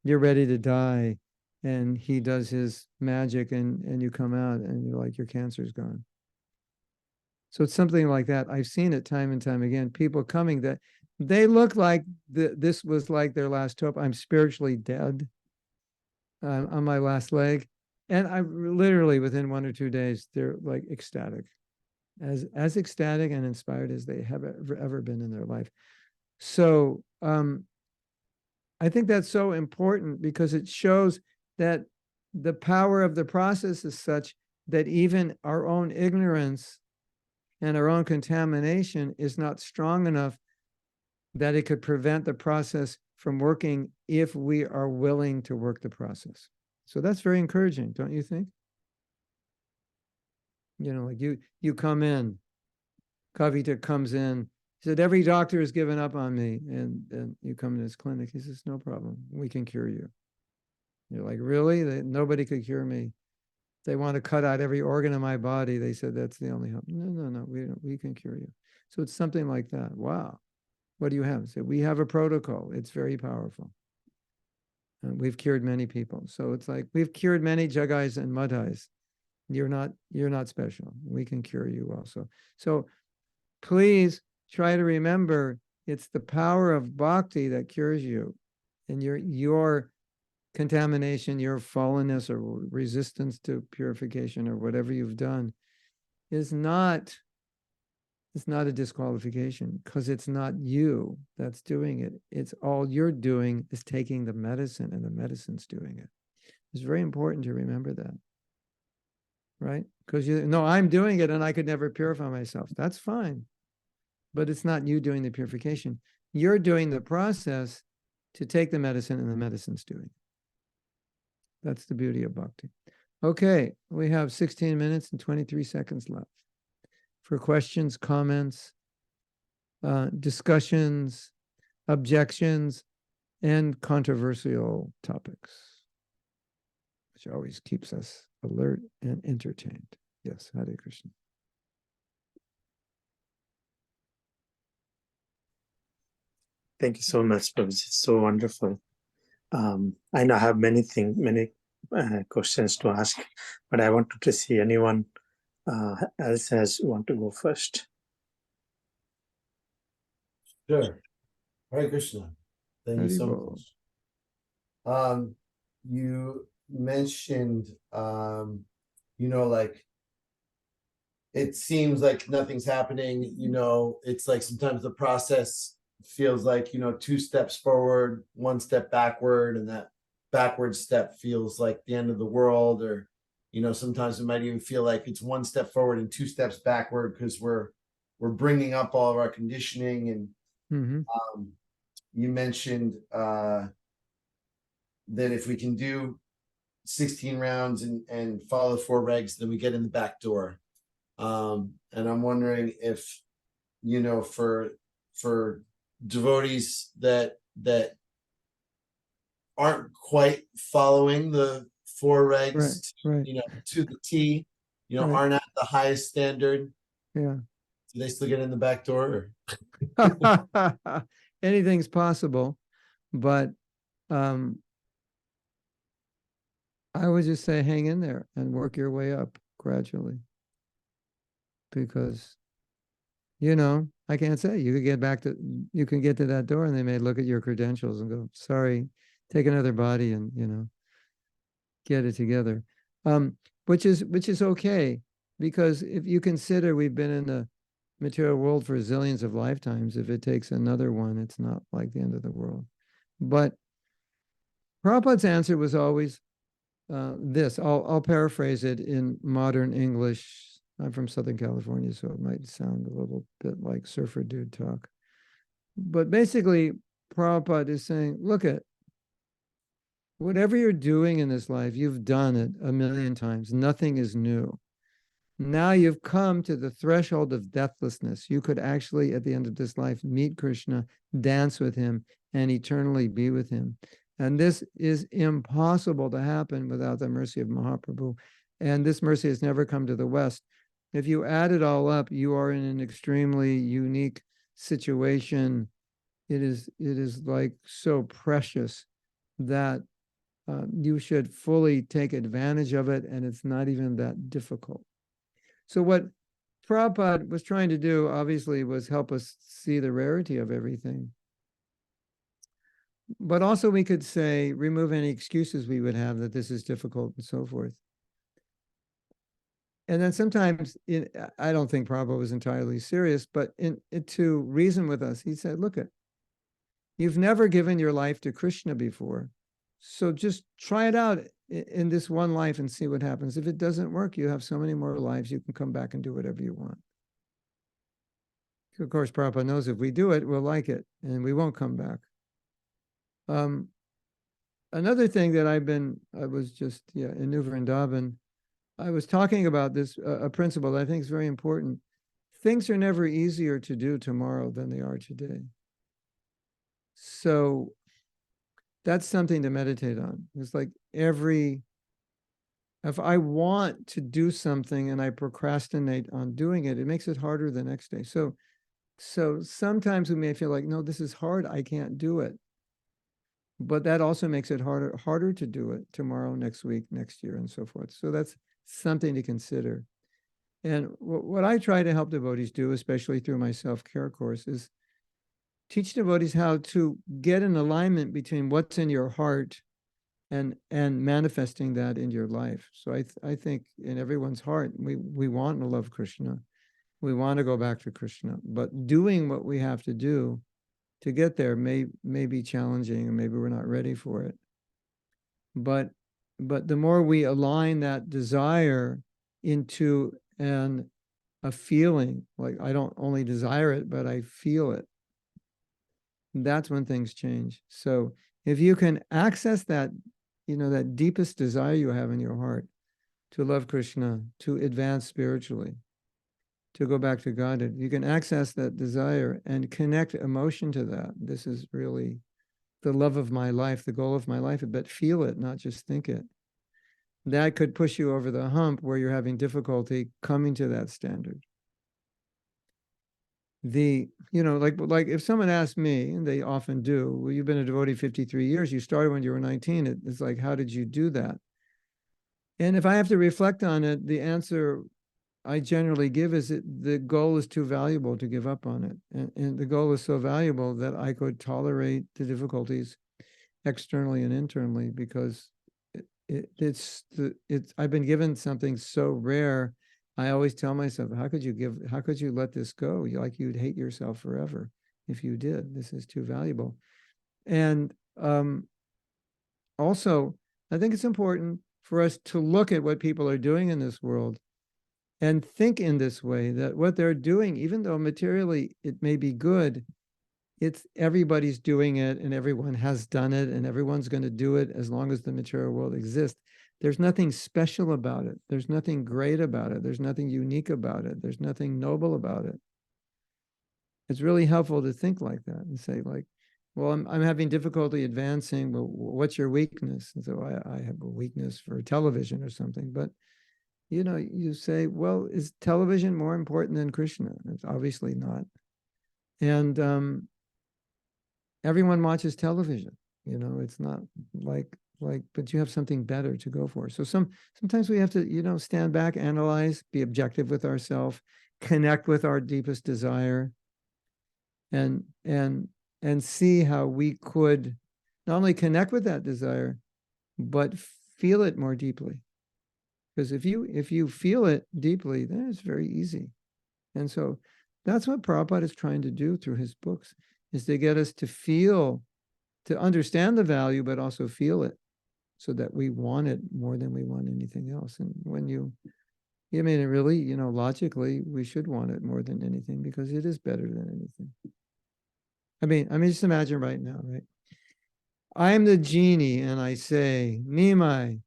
A: you're ready to die. And he does his magic and you come out and you're like, your cancer's gone. So it's something like that. I've seen it time and time again, people coming that they look like this was like their last hope. I'm spiritually dead, on my last leg. And I literally within 1 or 2 days, they're like ecstatic. As ecstatic and inspired as they have ever been in their life. So I think that's so important, because it shows that the power of the process is such that even our own ignorance and our own contamination is not strong enough that it could prevent the process from working if we are willing to work the process. So that's very encouraging, don't you think? Like you come in, Kavita comes in, he said, every doctor has given up on me. And you come to his clinic, he says, no problem, we can cure you. You're like, really? Nobody could cure me. They want to cut out every organ in my body. They said, that's the only hope. No, we can cure you. So it's something like that. Wow. What do you have? So we have a protocol. It's very powerful. We've cured many people. So it's like, we've cured many Jagais and Madhais. You're not special. We can cure you also. So please try to remember, it's the power of bhakti that cures you. And your contamination, your fallenness or resistance to purification or whatever you've done is not a disqualification, because it's not you that's doing it. It's all you're doing is taking the medicine, and the medicine's doing it. It's very important to remember that. Right? Because I'm doing it and I could never purify myself. That's fine. But it's not you doing the purification. You're doing the process to take the medicine, and the medicine's doing it. That's the beauty of bhakti. Okay, we have 16 minutes and 23 seconds left for questions, comments, discussions, objections, and controversial topics, which always keeps us alert and entertained. Yes, Hare Krishna.
B: Thank you so much, Prabhuji. It's so wonderful. I know I have many questions to ask, but I wanted to see anyone else has want to go first.
C: Sure. Hare Krishna. Thank you so
A: Haribol.
C: much. You mentioned, like, it seems like nothing's happening. It's like sometimes the process feels like, 2 steps forward, 1 step backward, and that backward step feels like the end of the world. Or, sometimes it might even feel like it's 1 step forward and 2 steps backward because we're bringing up all of our conditioning. And you mentioned that if we can do 16 rounds and follow 4 regs, then we get in the back door. And I'm wondering if, for devotees that aren't quite following the 4 regs,
A: Right.
C: to the T,
A: Right.
C: aren't at the highest standard,
A: Yeah.
C: do they still get in the back door? Or?
A: Anything's possible, but I would just say hang in there and work your way up gradually. Because, I can't say you can get to that door and they may look at your credentials and go, sorry, take another body and, get it together. Which is okay, because if you consider we've been in the material world for zillions of lifetimes, if it takes another one, it's not like the end of the world. But Prabhupada's answer was always this. I'll paraphrase it in modern English. I'm from Southern California, so it might sound a little bit like surfer dude talk. But basically, Prabhupada is saying, look at whatever you're doing in this life, you've done it a million times. Nothing is new. Now you've come to the threshold of deathlessness. You could actually, at the end of this life, meet Krishna, dance with him, and eternally be with him. And this is impossible to happen without the mercy of Mahaprabhu. And this mercy has never come to the West. If you add it all up, you are in an extremely unique situation. It is like so precious that you should fully take advantage of it, and it's not even that difficult. So what Prabhupada was trying to do, obviously, was help us see the rarity of everything. But also we could say, remove any excuses we would have that this is difficult and so forth. And then sometimes, I don't think Prabhupada was entirely serious, but to reason with us, he said, look, you've never given your life to Krishna before. So just try it out in this one life and see what happens. If it doesn't work, you have so many more lives, you can come back and do whatever you want. Of course, Prabhupada knows if we do it, we'll like it, and we won't come back. Another thing that I was just in New Vrindavan, I was talking about this, a principle that I think is very important. Things are never easier to do tomorrow than they are today. So that's something to meditate on. It's like if I want to do something and I procrastinate on doing it, it makes it harder the next day. So sometimes we may feel like, no, this is hard, I can't do it. But that also makes it harder to do it tomorrow, next week, next year, and so forth. So that's something to consider. And what I try to help devotees do, especially through my self-care course, is teach devotees how to get an alignment between what's in your heart and manifesting that in your life. So I think in everyone's heart, we want to love Krishna. We want to go back to Krishna. But doing what we have to do to get there may be challenging, and maybe we're not ready for it. But the more we align that desire into a feeling, like I don't only desire it, but I feel it, that's when things change. So if you can access that, that deepest desire you have in your heart to love Krishna, to advance spiritually, to go back to Godhead, you can access that desire and connect emotion to that. This is really the love of my life, the goal of my life, but feel it, not just think it. That could push you over the hump where you're having difficulty coming to that standard. Like if someone asked me, and they often do, well, you've been a devotee 53 years, you started when you were 19. It's like, how did you do that? And if I have to reflect on it, the answer I generally give is the goal is too valuable to give up on it. And the goal is so valuable that I could tolerate the difficulties externally and internally, because I've been given something so rare. I always tell myself, how could you let this go? You'd hate yourself forever if you did. This is too valuable. And also, I think it's important for us to look at what people are doing in this world and think in this way, that what they're doing, even though materially it may be good, everybody's doing it, and everyone has done it, and everyone's going to do it as long as the material world exists. There's nothing special about it. There's nothing great about it. There's nothing unique about it. There's nothing noble about it. It's really helpful to think like that and say, like, well, I'm having difficulty advancing. Well, what's your weakness? And so I have a weakness for television or something. But, you say, well, is television more important than Krishna? It's obviously not. And everyone watches television. It's not like, but you have something better to go for. So sometimes we have to, stand back, analyze, be objective with ourselves, connect with our deepest desire, and see how we could not only connect with that desire, but feel it more deeply. Because if you feel it deeply, then it's very easy. And so that's what Prabhupada is trying to do through his books, is to get us to understand the value, but also feel it, so that we want it more than we want anything else. And when really, logically, we should want it more than anything, because it is better than anything. I mean, just imagine right now, right? I'm the genie, and I say, Nimai,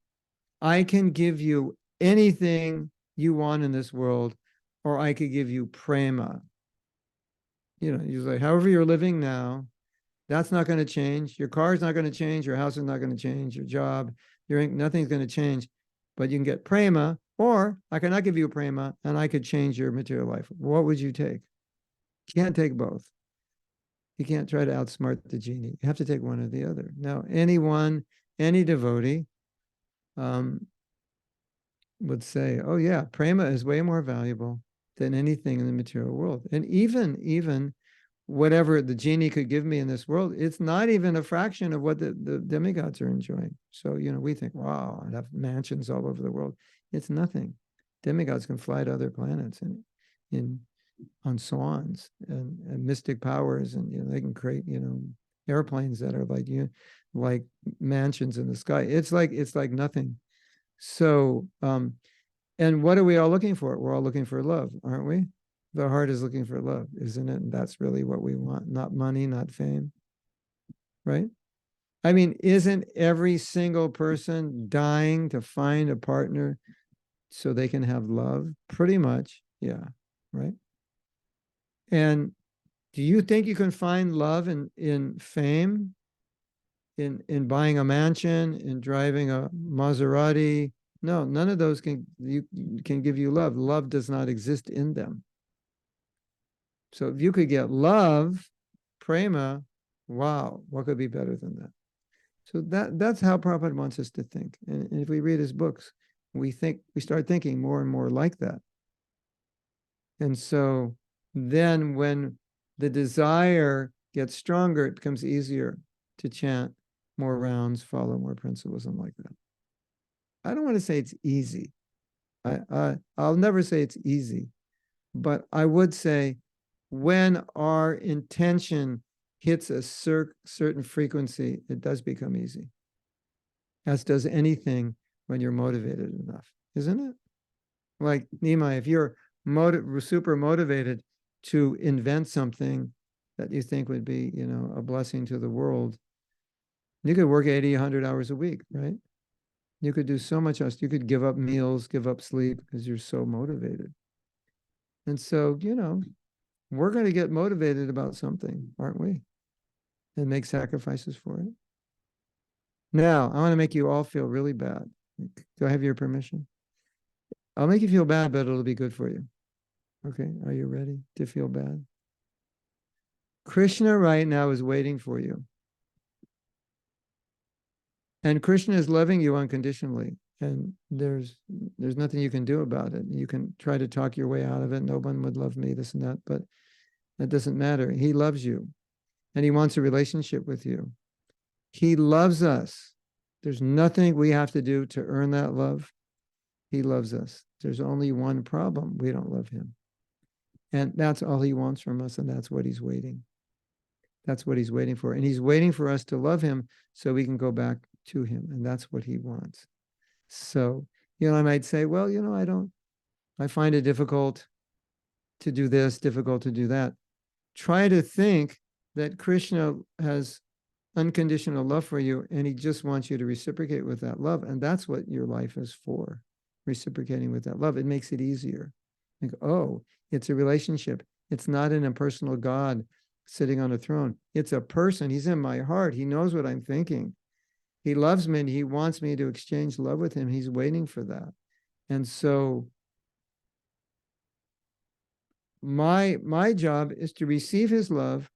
A: I can give you anything you want in this world, or I could give you prema. You say, however you're living now, that's not going to change. Your car is not going to change. Your house is not going to change. Your job, nothing's going to change. But you can get prema, or I cannot give you prema, and I could change your material life. What would you take? You can't take both. You can't try to outsmart the genie. You have to take one or the other. Now, any devotee would say, oh yeah, prema is way more valuable than anything in the material world. And even whatever the genie could give me in this world, it's not even a fraction of what the demigods are enjoying. So, we think, wow, I'd have mansions all over the world. It's nothing. Demigods can fly to other planets and on swans and mystic powers, and they can create, airplanes that are like mansions in the sky. It's like nothing. So, and what are we all looking for? We're all looking for love, aren't we? The heart is looking for love, isn't it? And that's really what we want, not money, not fame, right? I mean, isn't every single person dying to find a partner so they can have love? Pretty much, yeah, right? And do you think you can find love in fame, in buying a mansion, in driving a Maserati? No, none of those can give you love. Love does not exist in them. So if you could get love, prema, wow, what could be better than that? So that's how Prabhupada wants us to think. And if we read his books, we start thinking more and more like that. And so then when the desire gets stronger, it becomes easier to chant more rounds, follow more principles, and like that. I don't want to say it's easy. I'll never say it's easy, but I would say when our intention hits a certain frequency, it does become easy, as does anything when you're motivated enough, isn't it? Like, Nimai, if you're super motivated to invent something that you think would be, a blessing to the world. You could work 80, 100 hours a week, right? You could do so much else. You could give up meals, give up sleep because you're so motivated. And so, we're going to get motivated about something, aren't we? And make sacrifices for it. Now, I want to make you all feel really bad. Do I have your permission? I'll make you feel bad, but it'll be good for you. Okay, are you ready to feel bad? Krishna right now is waiting for you. And Krishna is loving you unconditionally. And there's nothing you can do about it. You can try to talk your way out of it. No one would love me, this and that, but that doesn't matter. He loves you and he wants a relationship with you. He loves us. There's nothing we have to do to earn that love. He loves us. There's only one problem. We don't love him. And that's all he wants from us. And that's what he's waiting. That's what he's waiting for. And he's waiting for us to love him so we can go back to him. And that's what he wants. So, I might say, well, I find it difficult to do this, difficult to do that. Try to think that Krishna has unconditional love for you and he just wants you to reciprocate with that love. And that's what your life is for, reciprocating with that love. It makes it easier. Like, oh, it's a relationship. It's not an impersonal God sitting on a throne. It's a person. He's in my heart. He knows what I'm thinking. He loves me and he wants me to exchange love with him. He's waiting for that. And so my job is to receive his love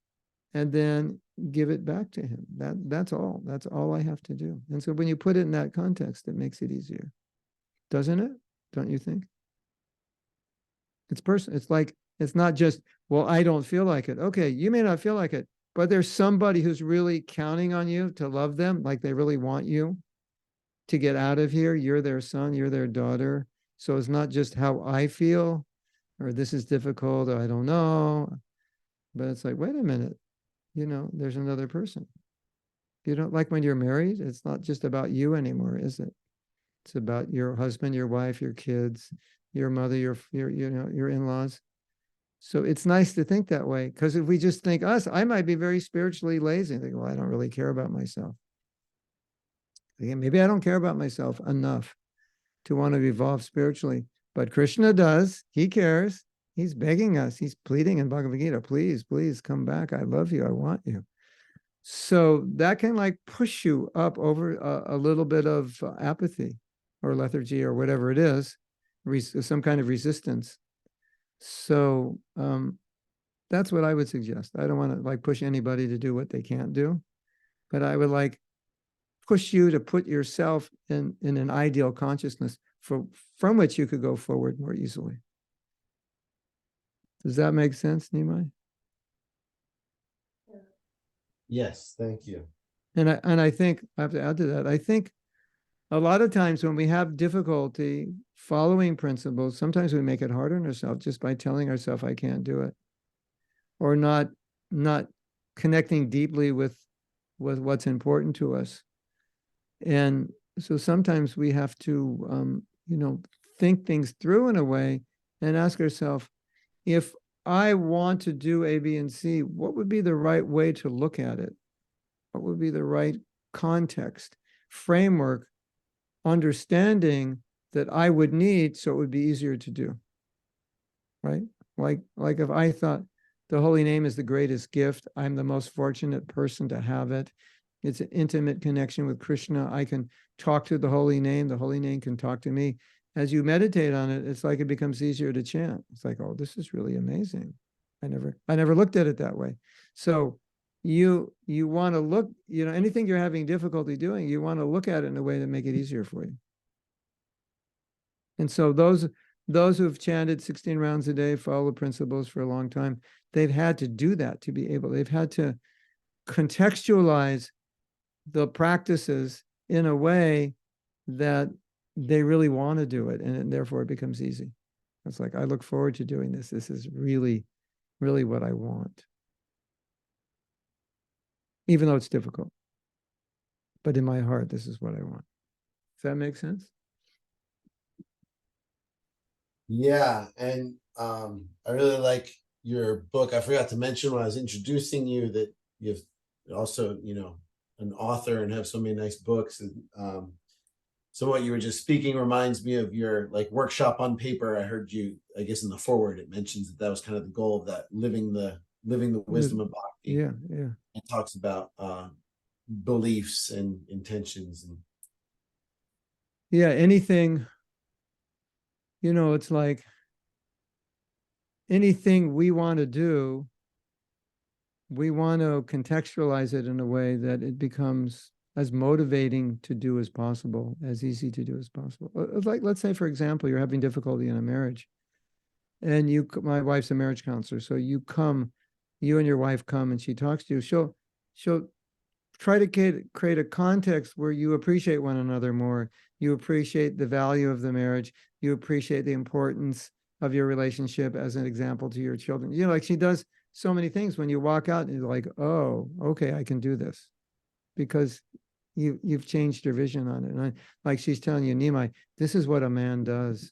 A: and then give it back to him. That's all. That's all I have to do. And so when you put it in that context, it makes it easier. Doesn't it? Don't you think? It's personal. It's like, it's not just, well, I don't feel like it. Okay, you may not feel like it, but there's somebody who's really counting on you to love them, like they really want you to get out of here. You're their son, you're their daughter. So it's not just how I feel, or this is difficult, or I don't know. But it's like, wait a minute, there's another person. Like when you're married, it's not just about you anymore, is it? It's about your husband, your wife, your kids, your mother, your in-laws. So it's nice to think that way, because if we just think us, I might be very spiritually lazy and think, well, I don't really care about myself. Again, maybe I don't care about myself enough to want to evolve spiritually, but Krishna does. He cares. He's begging us. He's pleading in Bhagavad Gita, please, please come back. I love you. I want you. So that can like push you up over a little bit of apathy or lethargy or whatever it is, some kind of resistance. So that's what I would suggest. I don't want to like push anybody to do what they can't do, but I would like push you to put yourself in an ideal consciousness from which you could go forward more easily. Does that make sense, Nimai?
C: Yes, thank you.
A: And I think I have to add to that. I think a lot of times when we have difficulty following principles, sometimes we make it hard on ourselves just by telling ourselves, I can't do it. Or not connecting deeply with what's important to us. And so sometimes we have to, think things through in a way and ask ourselves, if I want to do A, B, and C, what would be the right way to look at it? What would be the right context, framework, understanding that I would need so it would be easier to do, right? Like if I thought the holy name is the greatest gift, I'm the most fortunate person to have it. It's an intimate connection with Krishna. I can talk to the holy name can talk to me. As you meditate on it, it's like it becomes easier to chant. It's like, oh, this is really amazing. I never looked at it that way. So you want to look, anything you're having difficulty doing, you want to look at it in a way to make it easier for you. And so those who've chanted 16 rounds a day, follow the principles for a long time, they've had to do that to be able, they've had to contextualize the practices in a way that they really want to do it, and therefore it becomes easy. It's like, I look forward to doing this. This is really, really what I want. Even though it's difficult. But in my heart, this is what I want. Does that make sense?
C: Yeah, and I really like your book. I forgot to mention when I was introducing you that you've also, you know, an author and have so many nice books. And so what you were just speaking reminds me of your like workshop on paper. I heard you, I guess in the foreword, it mentions that that was kind of the goal of that, living the wisdom of Bhakti.
A: Yeah, yeah.
C: It talks about beliefs and intentions and
A: Yeah, anything, you know, it's like anything we want to do, we want to contextualize it in a way that it becomes as motivating to do as possible, as easy to do as possible. Like, let's say, for example, you're having difficulty in a marriage, and my wife's a marriage counselor, so you and your wife come, and she talks to you. She'll try to create a context where you appreciate one another more. You appreciate the value of the marriage. You appreciate the importance of your relationship as an example to your children. You know, like she does so many things when you walk out and you're like, oh, okay, I can do this because you've changed your vision on it. And like she's telling you, Nimai, this is what a man does.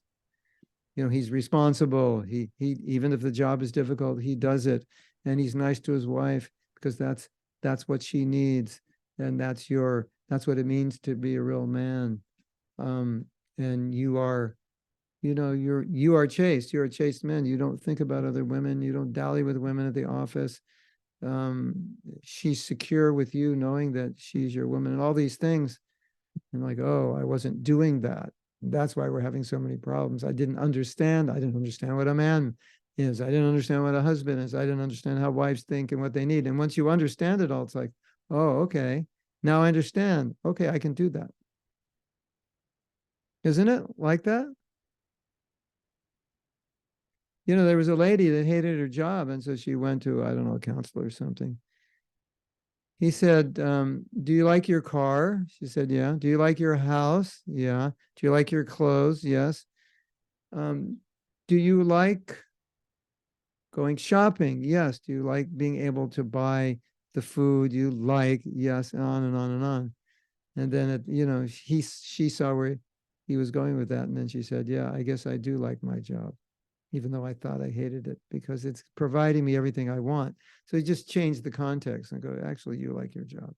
A: You know, he's responsible. He even if the job is difficult, he does it. And he's nice to his wife because that's what she needs. And that's what it means to be a real man. And you are, you know, you are chaste. You're a chaste man. You don't think about other women. You don't dally with women at the office. She's secure with you, knowing that she's your woman and all these things. And like, oh, I wasn't doing that. That's why we're having so many problems. I didn't understand what a man is. I didn't understand what a husband is. I didn't understand how wives think and what they need. And once you understand it all, it's like, oh, okay, now I understand. Okay, I can do that. Isn't it like that? You know, there was a lady that hated her job, and so she went to, I don't know, a counselor or something. He said, do you like your car? She said, yeah. Do you like your house? Yeah. Do you like your clothes? Yes. Do you like going shopping? Yes. Do you like being able to buy the food you like? Yes. And on and on and on. And then, you know, she saw where he was going with that. And then she said, yeah, I guess I do like my job, even though I thought I hated it because it's providing me everything I want. So he just changed the context and go, actually, you like your job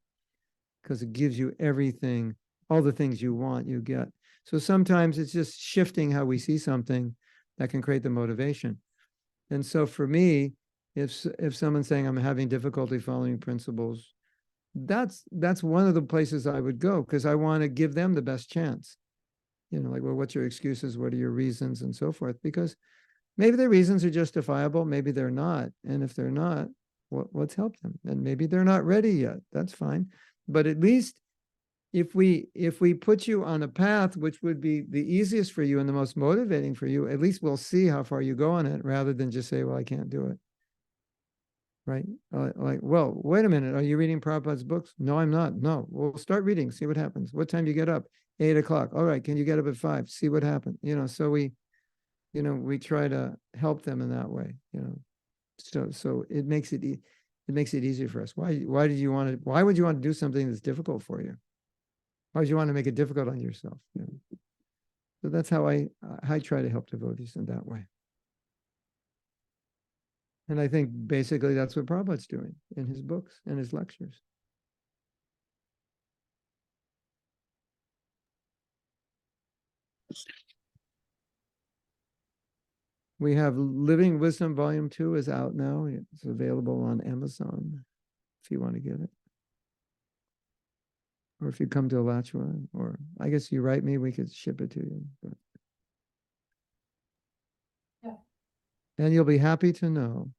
A: because it gives you everything, all the things you want, you get. So sometimes it's just shifting how we see something that can create the motivation. And so for me, if someone's saying I'm having difficulty following principles, that's one of the places I would go because I want to give them the best chance. You know, like, well, what's your excuses? What are your reasons and so forth? Because maybe their reasons are justifiable, maybe they're not. And if they're not, let's help them. And maybe they're not ready yet. That's fine. But at least if we put you on a path which would be the easiest for you and the most motivating for you, at least we'll see how far you go on it rather than just say, well, I can't do it. Right? Like, well, wait a minute. Are you reading Prabhupada's books? No, I'm not. No, we'll start reading, see what happens. What time do you get up? 8 o'clock. All right. Can you get up at 5? See what happens. You know, so we try to help them in that way, you know. So it makes it easier for us. Why would you want to do something that's difficult for you? Why would you want to make it difficult on yourself? You know? So that's how I try to help devotees in that way. And I think basically that's what Prabhupada's doing in his books and his lectures. We have Living Wisdom Volume 2 is out now. It's available on Amazon if you want to get it. Or if you come to Alachua, or I guess you write me, we could ship it to you. But. Yeah. And you'll be happy to know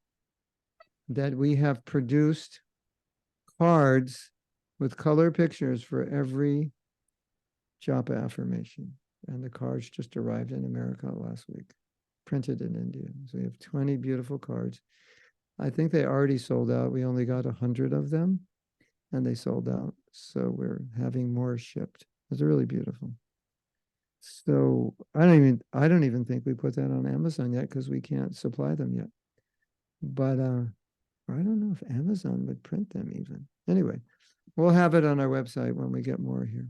A: that we have produced cards with color pictures for every japa affirmation. And the cards just arrived in America last week, printed in India. So we have 20 beautiful cards. I think they already sold out. We only got 100 of them and they sold out. So we're having more shipped. It's really beautiful. So I don't even think we put that on Amazon yet because we can't supply them yet. But I don't know if Amazon would print them even. Anyway, we'll have it on our website when we get more here.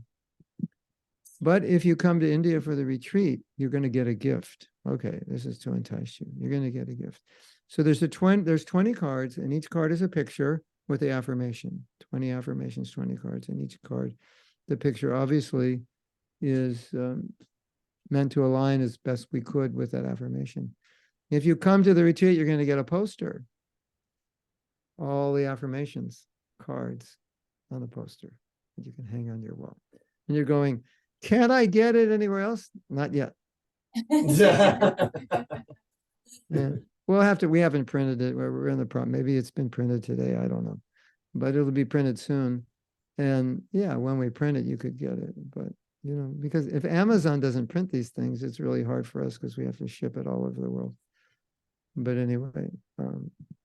A: But if you come to India for the retreat, you're going to get a gift. Okay, this is to entice you. You're going to get a gift. So there's 20 cards, and each card is a picture with the affirmation. 20 affirmations, 20 cards, and each card, the picture obviously is meant to align as best we could with that affirmation. If you come to the retreat, you're going to get a poster. All the affirmations, cards on the poster that you can hang on your wall. And you're going, can't I get it anywhere else? Not yet. Yeah. We haven't printed it. We're in the problem. Maybe it's been printed today. I don't know. But it'll be printed soon. And yeah, when we print it, you could get it. But, you know, because if Amazon doesn't print these things, it's really hard for us because we have to ship it all over the world. But anyway,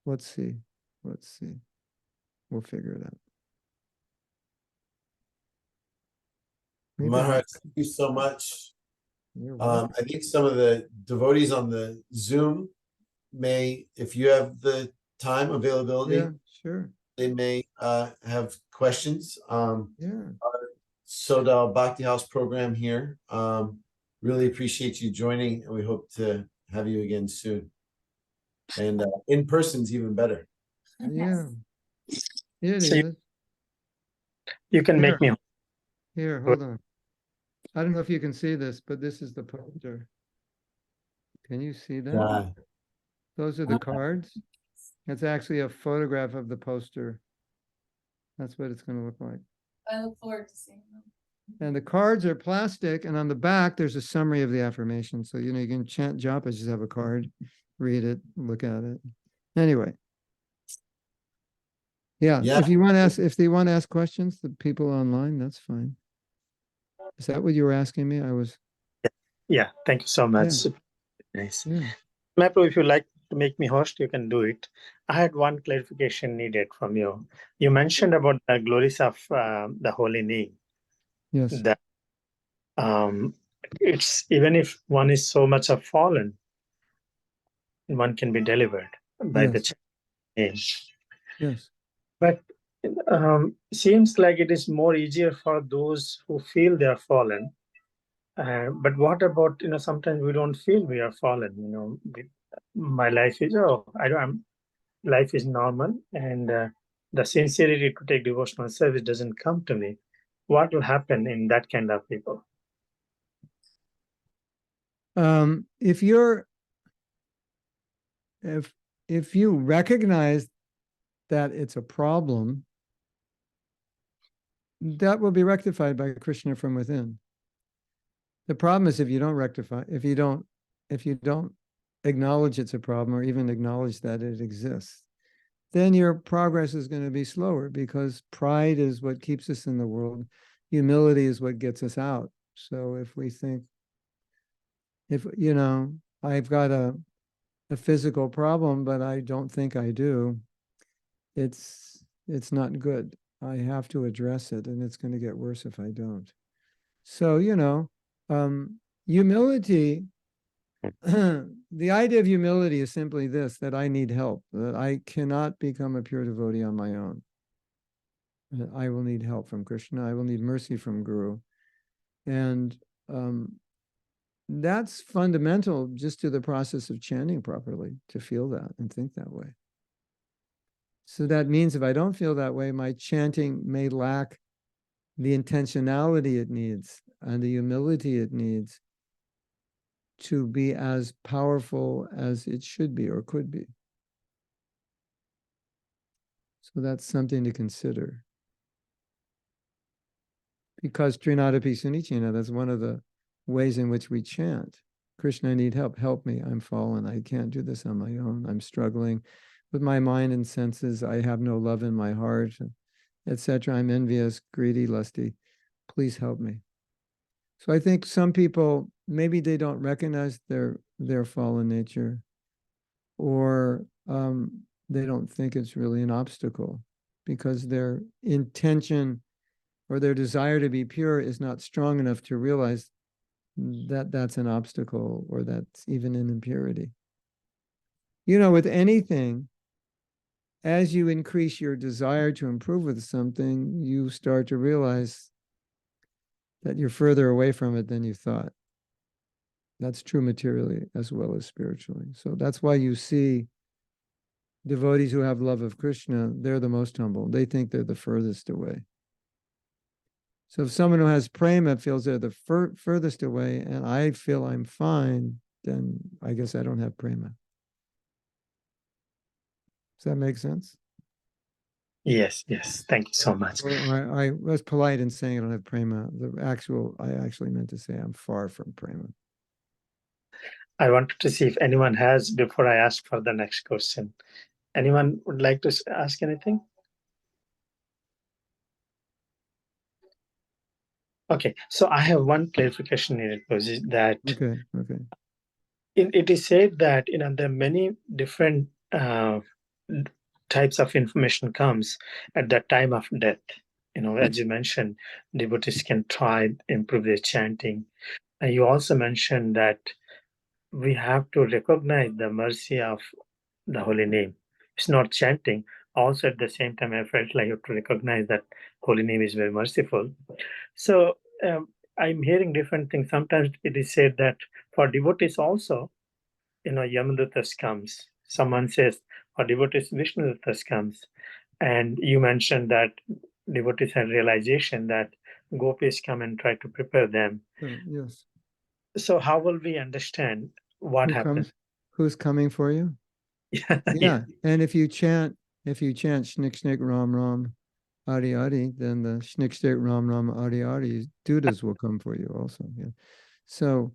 A: let's see. We'll figure it out. Maybe
C: Maharaj, thank you so much.
A: you're welcome.
C: I think some of the devotees on the Zoom may, if you have the time availability,
A: Yeah, sure.
C: they may have questions.
A: Yeah.
C: Sodal Bhakti House program here. Really appreciate you joining, and we hope to have you again soon. And in person's even better.
A: Yeah. It
B: So
A: is.
B: you can make me.
A: Here, hold on. I don't know if you can see this, but this is the poster. Can you see that?
C: Yeah.
A: Those are the cards. It's actually a photograph of the poster. That's what it's going to look like.
D: I look forward to seeing them.
A: And the cards are plastic, and on the back, there's a summary of the affirmation. So, you know, you can chant japa, just have a card, read it, look at it. Anyway. Yeah,
C: Yeah.
A: if they want to ask questions, the people online, that's fine. Is that what you were asking me?
B: Yeah, thank you so much. Nice.
A: Yeah.
B: Mahaprabhu, if you like to make me host, you can do it. I had one clarification needed from you. You mentioned about the glories of the holy name.
A: Yes.
B: That it's even if one is so much of fallen, one can be delivered by the name.
A: Yes.
B: But seems like it is more easier for those who feel they are fallen. But what about, sometimes we don't feel we are fallen, my life is, life is normal, and the sincerity to take devotional service doesn't come to me. What will happen in that kind of people?
A: If you recognize that it's a problem, that will be rectified by Krishna from within. The problem is if you don't acknowledge it's a problem, or even acknowledge that it exists, then your progress is going to be slower, because pride is what keeps us in the world. Humility is what gets us out. So if we think, I've got a physical problem, but I don't think I do, it's not good. I have to address it, and it's going to get worse if I don't. So, humility, the idea of humility is simply this, that I need help, that I cannot become a pure devotee on my own. I will need help from Krishna. I will need mercy from Guru. And that's fundamental just to the process of chanting properly, to feel that and think that way. So that means if I don't feel that way, my chanting may lack the intentionality it needs and the humility it needs to be as powerful as it should be or could be. So that's something to consider. Because Trinadapi Sunichina, that's one of the ways in which we chant. Krishna, I need help. Help me. I'm fallen. I can't do this on my own. I'm struggling with my mind and senses. I have no love in my heart, etc. I'm envious, greedy, lusty. Please help me. So I think some people, maybe they don't recognize their fallen nature, or they don't think it's really an obstacle, because their intention or their desire to be pure is not strong enough to realize that that's an obstacle, or that's even an impurity. With anything, as you increase your desire to improve with something, you start to realize that you're further away from it than you thought. That's true materially as well as spiritually. So that's why you see devotees who have love of Krishna, they're the most humble. They think they're the furthest away. So if someone who has prema feels they're the furthest away and I feel I'm fine, then I guess I don't have prema. Does that make sense?
B: Yes, yes. Thank you so much.
A: Or I was polite in saying I don't have prema. I actually meant to say I'm far from prema.
B: I wanted to see if anyone has before I ask for the next question. Anyone would like to ask anything? Okay, so I have one clarification in it, is that
A: Okay.
B: it is said that there are many different types of information comes at the time of death. As you mentioned, devotees can try improve their chanting, and you also mentioned that we have to recognize the mercy of the holy name. It's not chanting. Also, at the same time, I felt like you have to recognize that holy name is very merciful. So I'm hearing different things. Sometimes it is said that for devotees also, Yamadutas comes. Someone says for devotees, Vishnudutas comes. And you mentioned that devotees had realization that gopis come and try to prepare them.
A: Yes.
B: So how will we understand what happens?
A: Who's coming for you? Yeah. And if you chant Shnik Shnik Ram Ram Adi Adi, then the Shnik Shnik Ram Ram Adi Adi Dudas will come for you also. Yeah. So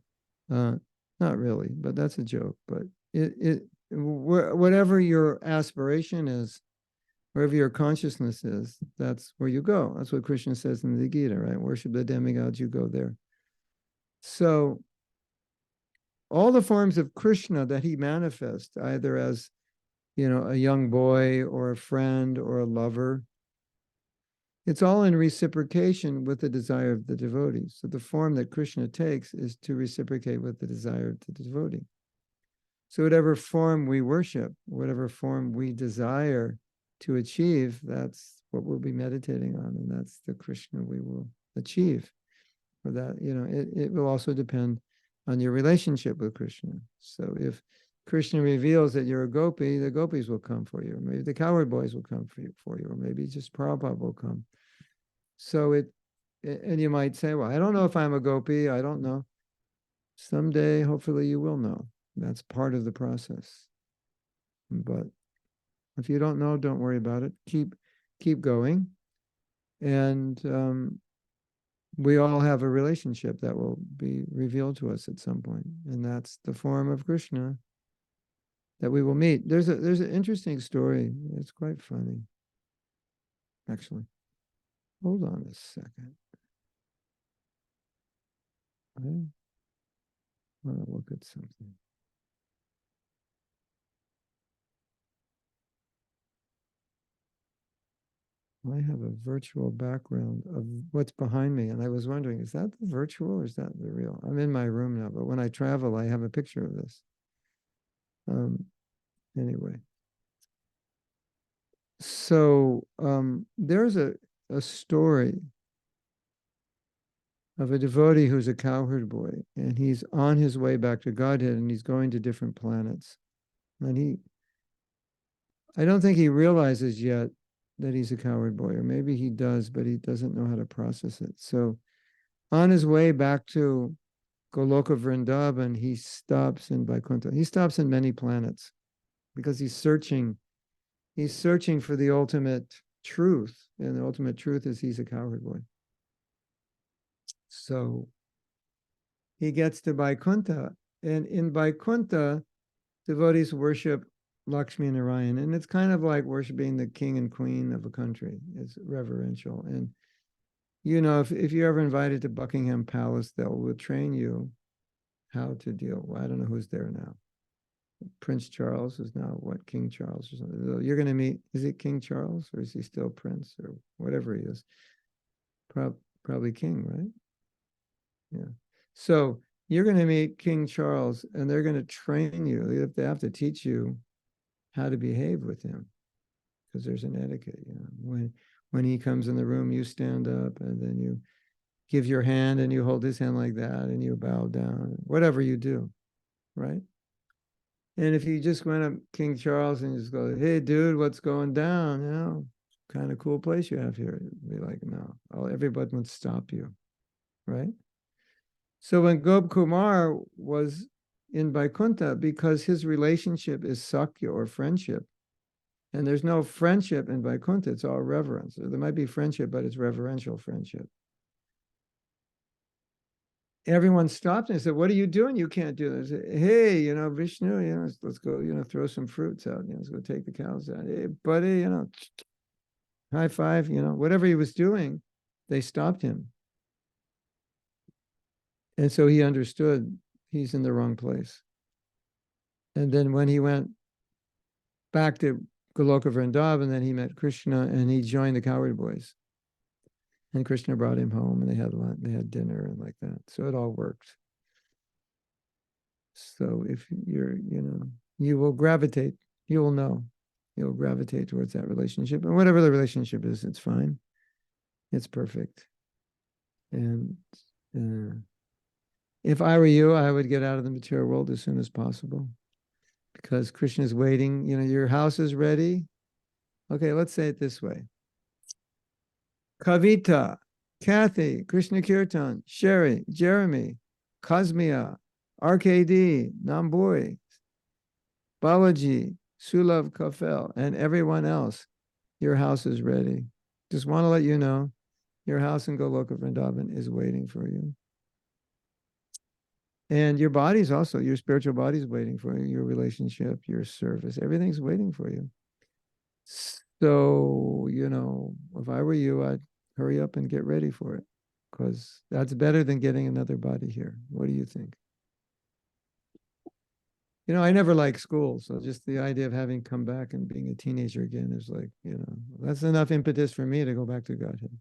A: not really, but that's a joke. But whatever your aspiration is, wherever your consciousness is, that's where you go. That's what Krishna says in the Gita, right? Worship the demigods, you go there. So all the forms of Krishna that he manifests, either as, a young boy or a friend or a lover, it's all in reciprocation with the desire of the devotee. So the form that Krishna takes is to reciprocate with the desire of the devotee. So whatever form we worship, whatever form we desire to achieve, that's what we'll be meditating on, and that's the Krishna we will achieve. For that, it will also depend on your relationship with Krishna. So if Krishna reveals that you're a gopi, the gopis will come for you. Maybe the cowherd boys will come for you, or maybe just Prabhupada will come. So and you might say, well, I don't know if I'm a gopi. I don't know. Someday, hopefully you will know. That's part of the process. But if you don't know, don't worry about it. Keep going. And we all have a relationship that will be revealed to us at some point. And that's the form of Krishna that we will meet. There's an interesting story. It's quite funny, actually. Hold on a second. I want to look at something. I have a virtual background of what's behind me. And I was wondering, is that the virtual or is that the real? I'm in my room now, but when I travel, I have a picture of this. Anyway. So there's a story of a devotee who's a cowherd boy, and he's on his way back to Godhead, and he's going to different planets. And I don't think he realizes yet that he's a cowherd boy, or maybe he does, but he doesn't know how to process it. So on his way back to Goloka Vrindavan, he stops in Vaikuntha. He stops in many planets because he's searching for the ultimate truth, and the ultimate truth is he's a cowherd boy. So he gets to Vaikuntha, and in Vaikuntha, devotees worship Lakshmi Narayan, and it's kind of like worshiping the king and queen of a country. It's reverential. And, if you're ever invited to Buckingham Palace, will train you how to deal. Well, I don't know who's there now. Prince Charles is now King Charles or something. You're going to meet, is it King Charles or is he still Prince or whatever he is? Probably King, right? Yeah. So you're going to meet King Charles and they're going to train you. They have to teach you how to behave with him because there's an etiquette. When he comes in the room, you stand up and then you give your hand and you hold his hand like that and you bow down, whatever you do, right? And if you just went up King Charles and just go, hey, dude, what's going down? You know, kind of cool place you have here. It'd be like, no, everybody would stop you, right? So when Gop Kumar was in Vaikuntha, because his relationship is Sakya or friendship, and there's no friendship in Vaikuntha, it's all reverence. There might be friendship, but it's reverential friendship. Everyone stopped and said, what are you doing? You can't do this. Hey, you know, Vishnu, you know, let's go, you know, throw some fruits out. You know, let's go take the cows out. Hey, buddy, you know, high five, you know, whatever he was doing, they stopped him. And so he understood he's in the wrong place. And then when he went back to Goloka Vrindavan, then he met Krishna and he joined the Coward Boys. And Krishna brought him home and they had lunch, they had dinner and like that. So it all worked. So if you're, you know, you will gravitate, you will know, you'll gravitate towards that relationship. And whatever the relationship is, it's fine. It's perfect. And if I were you, I would get out of the material world as soon as possible because Krishna is waiting. You know, your house is ready. Okay, let's say it this way. Kavita, Kathy, Krishna Kirtan, Sherry, Jeremy, Kazmia, RKD, Namburi, Balaji, Sulav Kafel, and everyone else, your house is ready. Just want to let you know, your house in Goloka Vrindavan is waiting for you. And your body's also, your spiritual body's waiting for you, your relationship, your service, everything's waiting for you. So, you know, if I were you, I'd hurry up and get ready for it because that's better than getting another body here. What do you think? You know, I never liked school. So just the idea of having come back and being a teenager again is like, you know, that's enough impetus for me to go back to Godhead,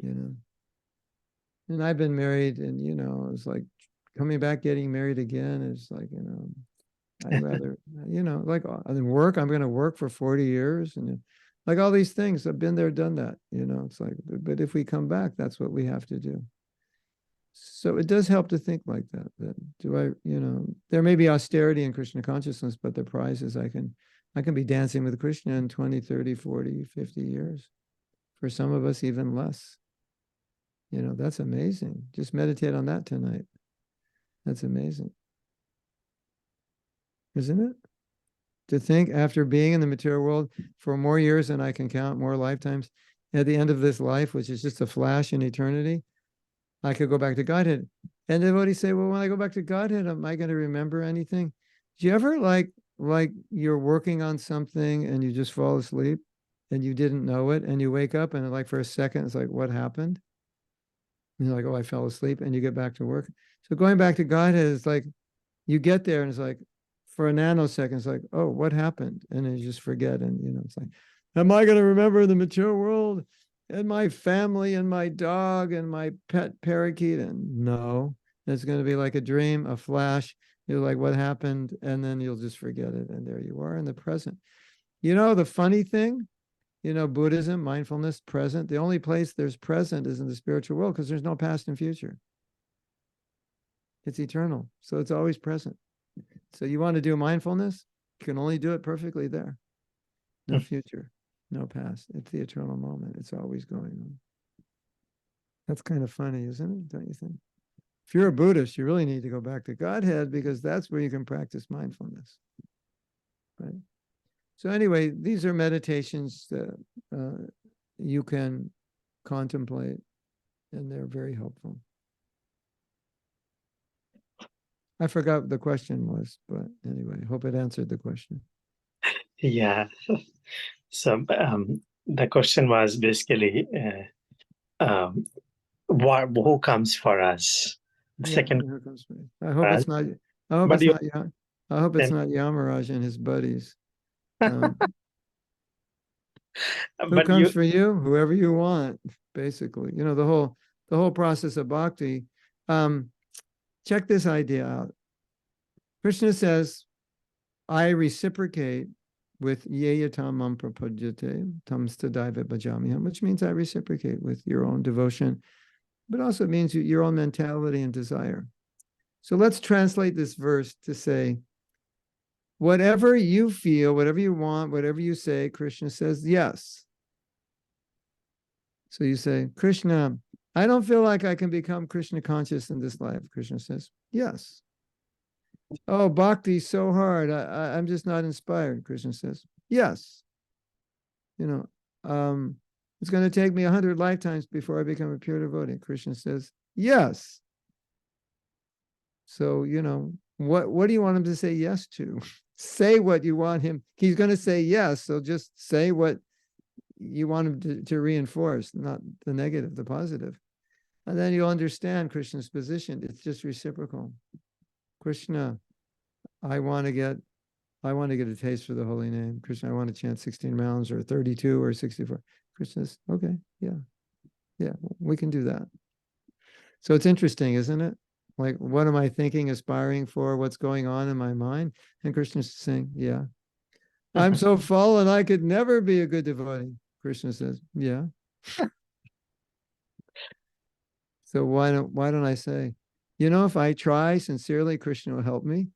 A: you know. And I've been married and, you know, it's like coming back, getting married again is like, you know, I'd rather, you know, like work, I'm going to work for 40 years and like all these things. I've been there, done that, you know, it's like, but if we come back, that's what we have to do. So it does help to think like that. That do I, you know, there may be austerity in Krishna consciousness, but the prize is I can be dancing with Krishna in 20, 30, 40, 50 years. For some of us, even less. You know, that's amazing. Just meditate on that tonight. That's amazing. Isn't it? To think after being in the material world for more years than I can count, more lifetimes, at the end of this life, which is just a flash in eternity, I could go back to Godhead. And devotees say, well, when I go back to Godhead, am I going to remember anything? Do you ever like you're working on something and you just fall asleep and you didn't know it and you wake up and like for a second, it's like, what happened? And you're like, oh, I fell asleep and you get back to work. So going back to Godhead is like, you get there and it's like, for a nanosecond, it's like, oh, what happened? And then you just forget. And, you know, it's like, am I going to remember the material world and my family and my dog and my pet parakeet? And no, it's going to be like a dream, a flash. You're like, what happened? And then you'll just forget it. And there you are in the present. You know, the funny thing, you know, Buddhism, mindfulness, present, the only place there's present is in the spiritual world because there's no past and future. It's eternal. So it's always present. So you want to do mindfulness? You can only do it perfectly there. No future, no past. It's the eternal moment. It's always going on. That's kind of funny, isn't it? Don't you think? If you're a Buddhist, you really need to go back to Godhead because that's where you can practice mindfulness. Right? So anyway, these are meditations that you can contemplate, and they're very helpful. I forgot what the question was, but anyway, hope it answered the question.
B: Yeah. So the question was basically, who comes for us? The second.
A: Here comes me. I hope it's not. I hope it's not. I hope it's not Yamaraj and his buddies. Who comes for you? Whoever you want, basically. You know, the whole process of bhakti. Check this idea out. Krishna says, I reciprocate with yeyatam mam prapajyate tam stadaiva bhajamiham, which means I reciprocate with your own devotion. but also it means your own mentality and desire. So let's translate this verse to say, whatever you feel, whatever you want, whatever you say, Krishna says yes. So you say, Krishna, I don't feel like I can become Krishna conscious in this life. Krishna says, yes. Oh, Bhakti's so hard. I'm just not inspired. Krishna says, yes. You know, it's going to take me 100 lifetimes before I become a pure devotee. Krishna says, yes. So, you know, what do you want him to say yes to? Say what you want him. He's going to say yes. So just say what you want him to reinforce, not the negative, the positive. And then you'll understand Krishna's position. It's just reciprocal. Krishna, I want to get a taste for the holy name. Krishna, I want to chant 16 rounds or 32 or 64. Krishna says, okay, yeah, we can do that. So it's interesting, isn't it? Like, what am I thinking, aspiring for? What's going on in my mind? And Krishna's saying, yeah. I'm so fallen, I could never be a good devotee. Krishna says, yeah. So why don't I say, you know, if I try sincerely, Krishna will help me.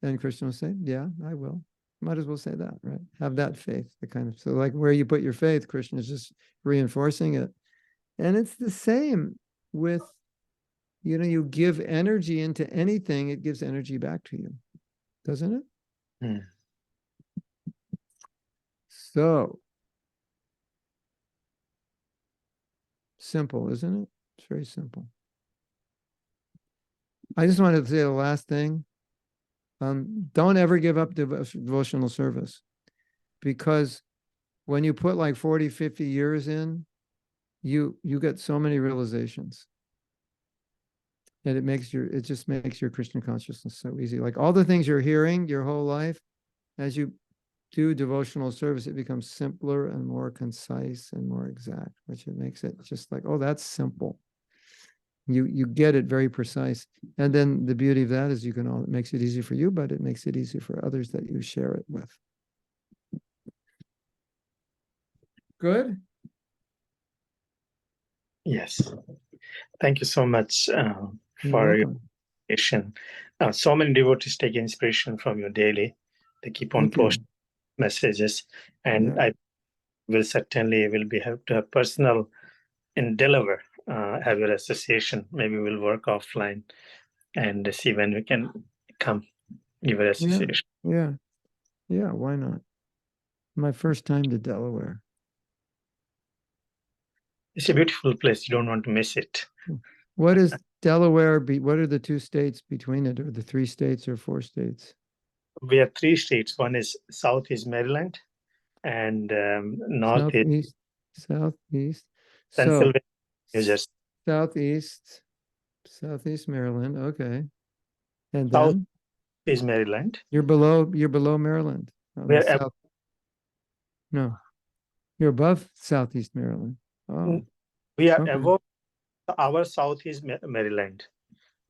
A: And Krishna will say, yeah, I will. Might as well say that, right? Have that faith, the kind of, so like where you put your faith, Krishna is just reinforcing it. And it's the same with, you know, you give energy into anything, it gives energy back to you, doesn't it?
B: Mm.
A: So simple, isn't it? It's very simple. I just wanted to say the last thing. Don't ever give up devotional service, because when you put like 40, 50 years in, you get so many realizations. And it just makes your Krishna consciousness so easy. Like all the things you're hearing your whole life, as you do devotional service, it becomes simpler and more concise and more exact, which it makes it just like, oh, that's simple. You get it very precise. And then the beauty of that is it makes it easy for you, but it makes it easy for others that you share it with. Good?
B: Yes. Thank you so much
A: You're
B: for your
A: welcome.
B: inspiration. So many devotees take inspiration from you daily. They keep on
A: Thank you.
B: posting messages, and
A: Yeah.
B: I will certainly be have to have personal in Delaware, have your association. Maybe we'll work offline and see when we can come give your association.
A: Yeah. Why not? My first time to Delaware.
B: It's a beautiful place. You don't want to miss it.
A: What is Delaware? What are the two states between it, or the 3 states or 4 states?
B: We have 3 states. One is south is Maryland, and north is
A: Southeast. So
B: Pennsylvania, New Jersey.
A: Southeast Maryland. Okay. And
B: South
A: then
B: is Maryland.
A: you're below Maryland. On the south. No, you're above Southeast Maryland. Oh,
B: we are
A: okay.
B: above. Our south is Maryland.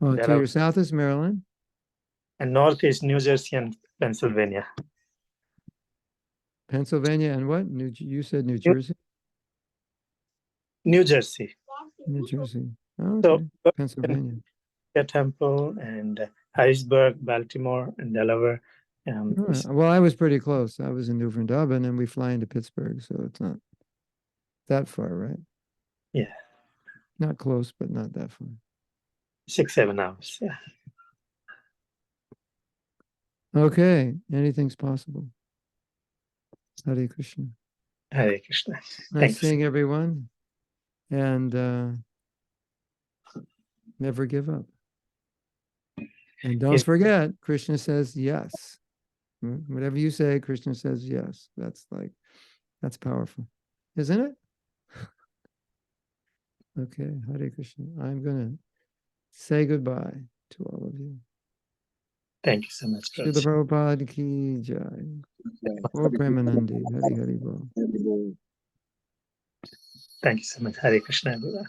A: Oh,
B: There
A: to
B: are,
A: your south is Maryland.
B: and north is New Jersey and Pennsylvania.
A: Pennsylvania and what? You said New Jersey?
B: New Jersey.
A: New Jersey. Oh,
B: So
A: okay. Pennsylvania.
B: Temple and Harrisburg, Baltimore, and Delaware.
A: All right. Well, I was pretty close. I was in New Dublin, and we fly into Pittsburgh, so it's not that far, right?
B: Yeah.
A: Not close, but not that far.
B: 6-7 hours. Yeah.
A: Okay. Anything's possible. Hare Krishna.
B: Hare Krishna.
A: Nice
B: Thanks.
A: seeing everyone. And never give up. And don't
B: Yes.
A: forget, Krishna says yes. Whatever you say, Krishna says yes. That's powerful, isn't it? Okay, Hare Krishna. I'm going to say goodbye to all of you.
B: Thank you so much.
A: Srila Prabhupada ki jai. Or Premanandi. Hari Hari Bol.
B: Thank you so much. Hare Krishna, everyone.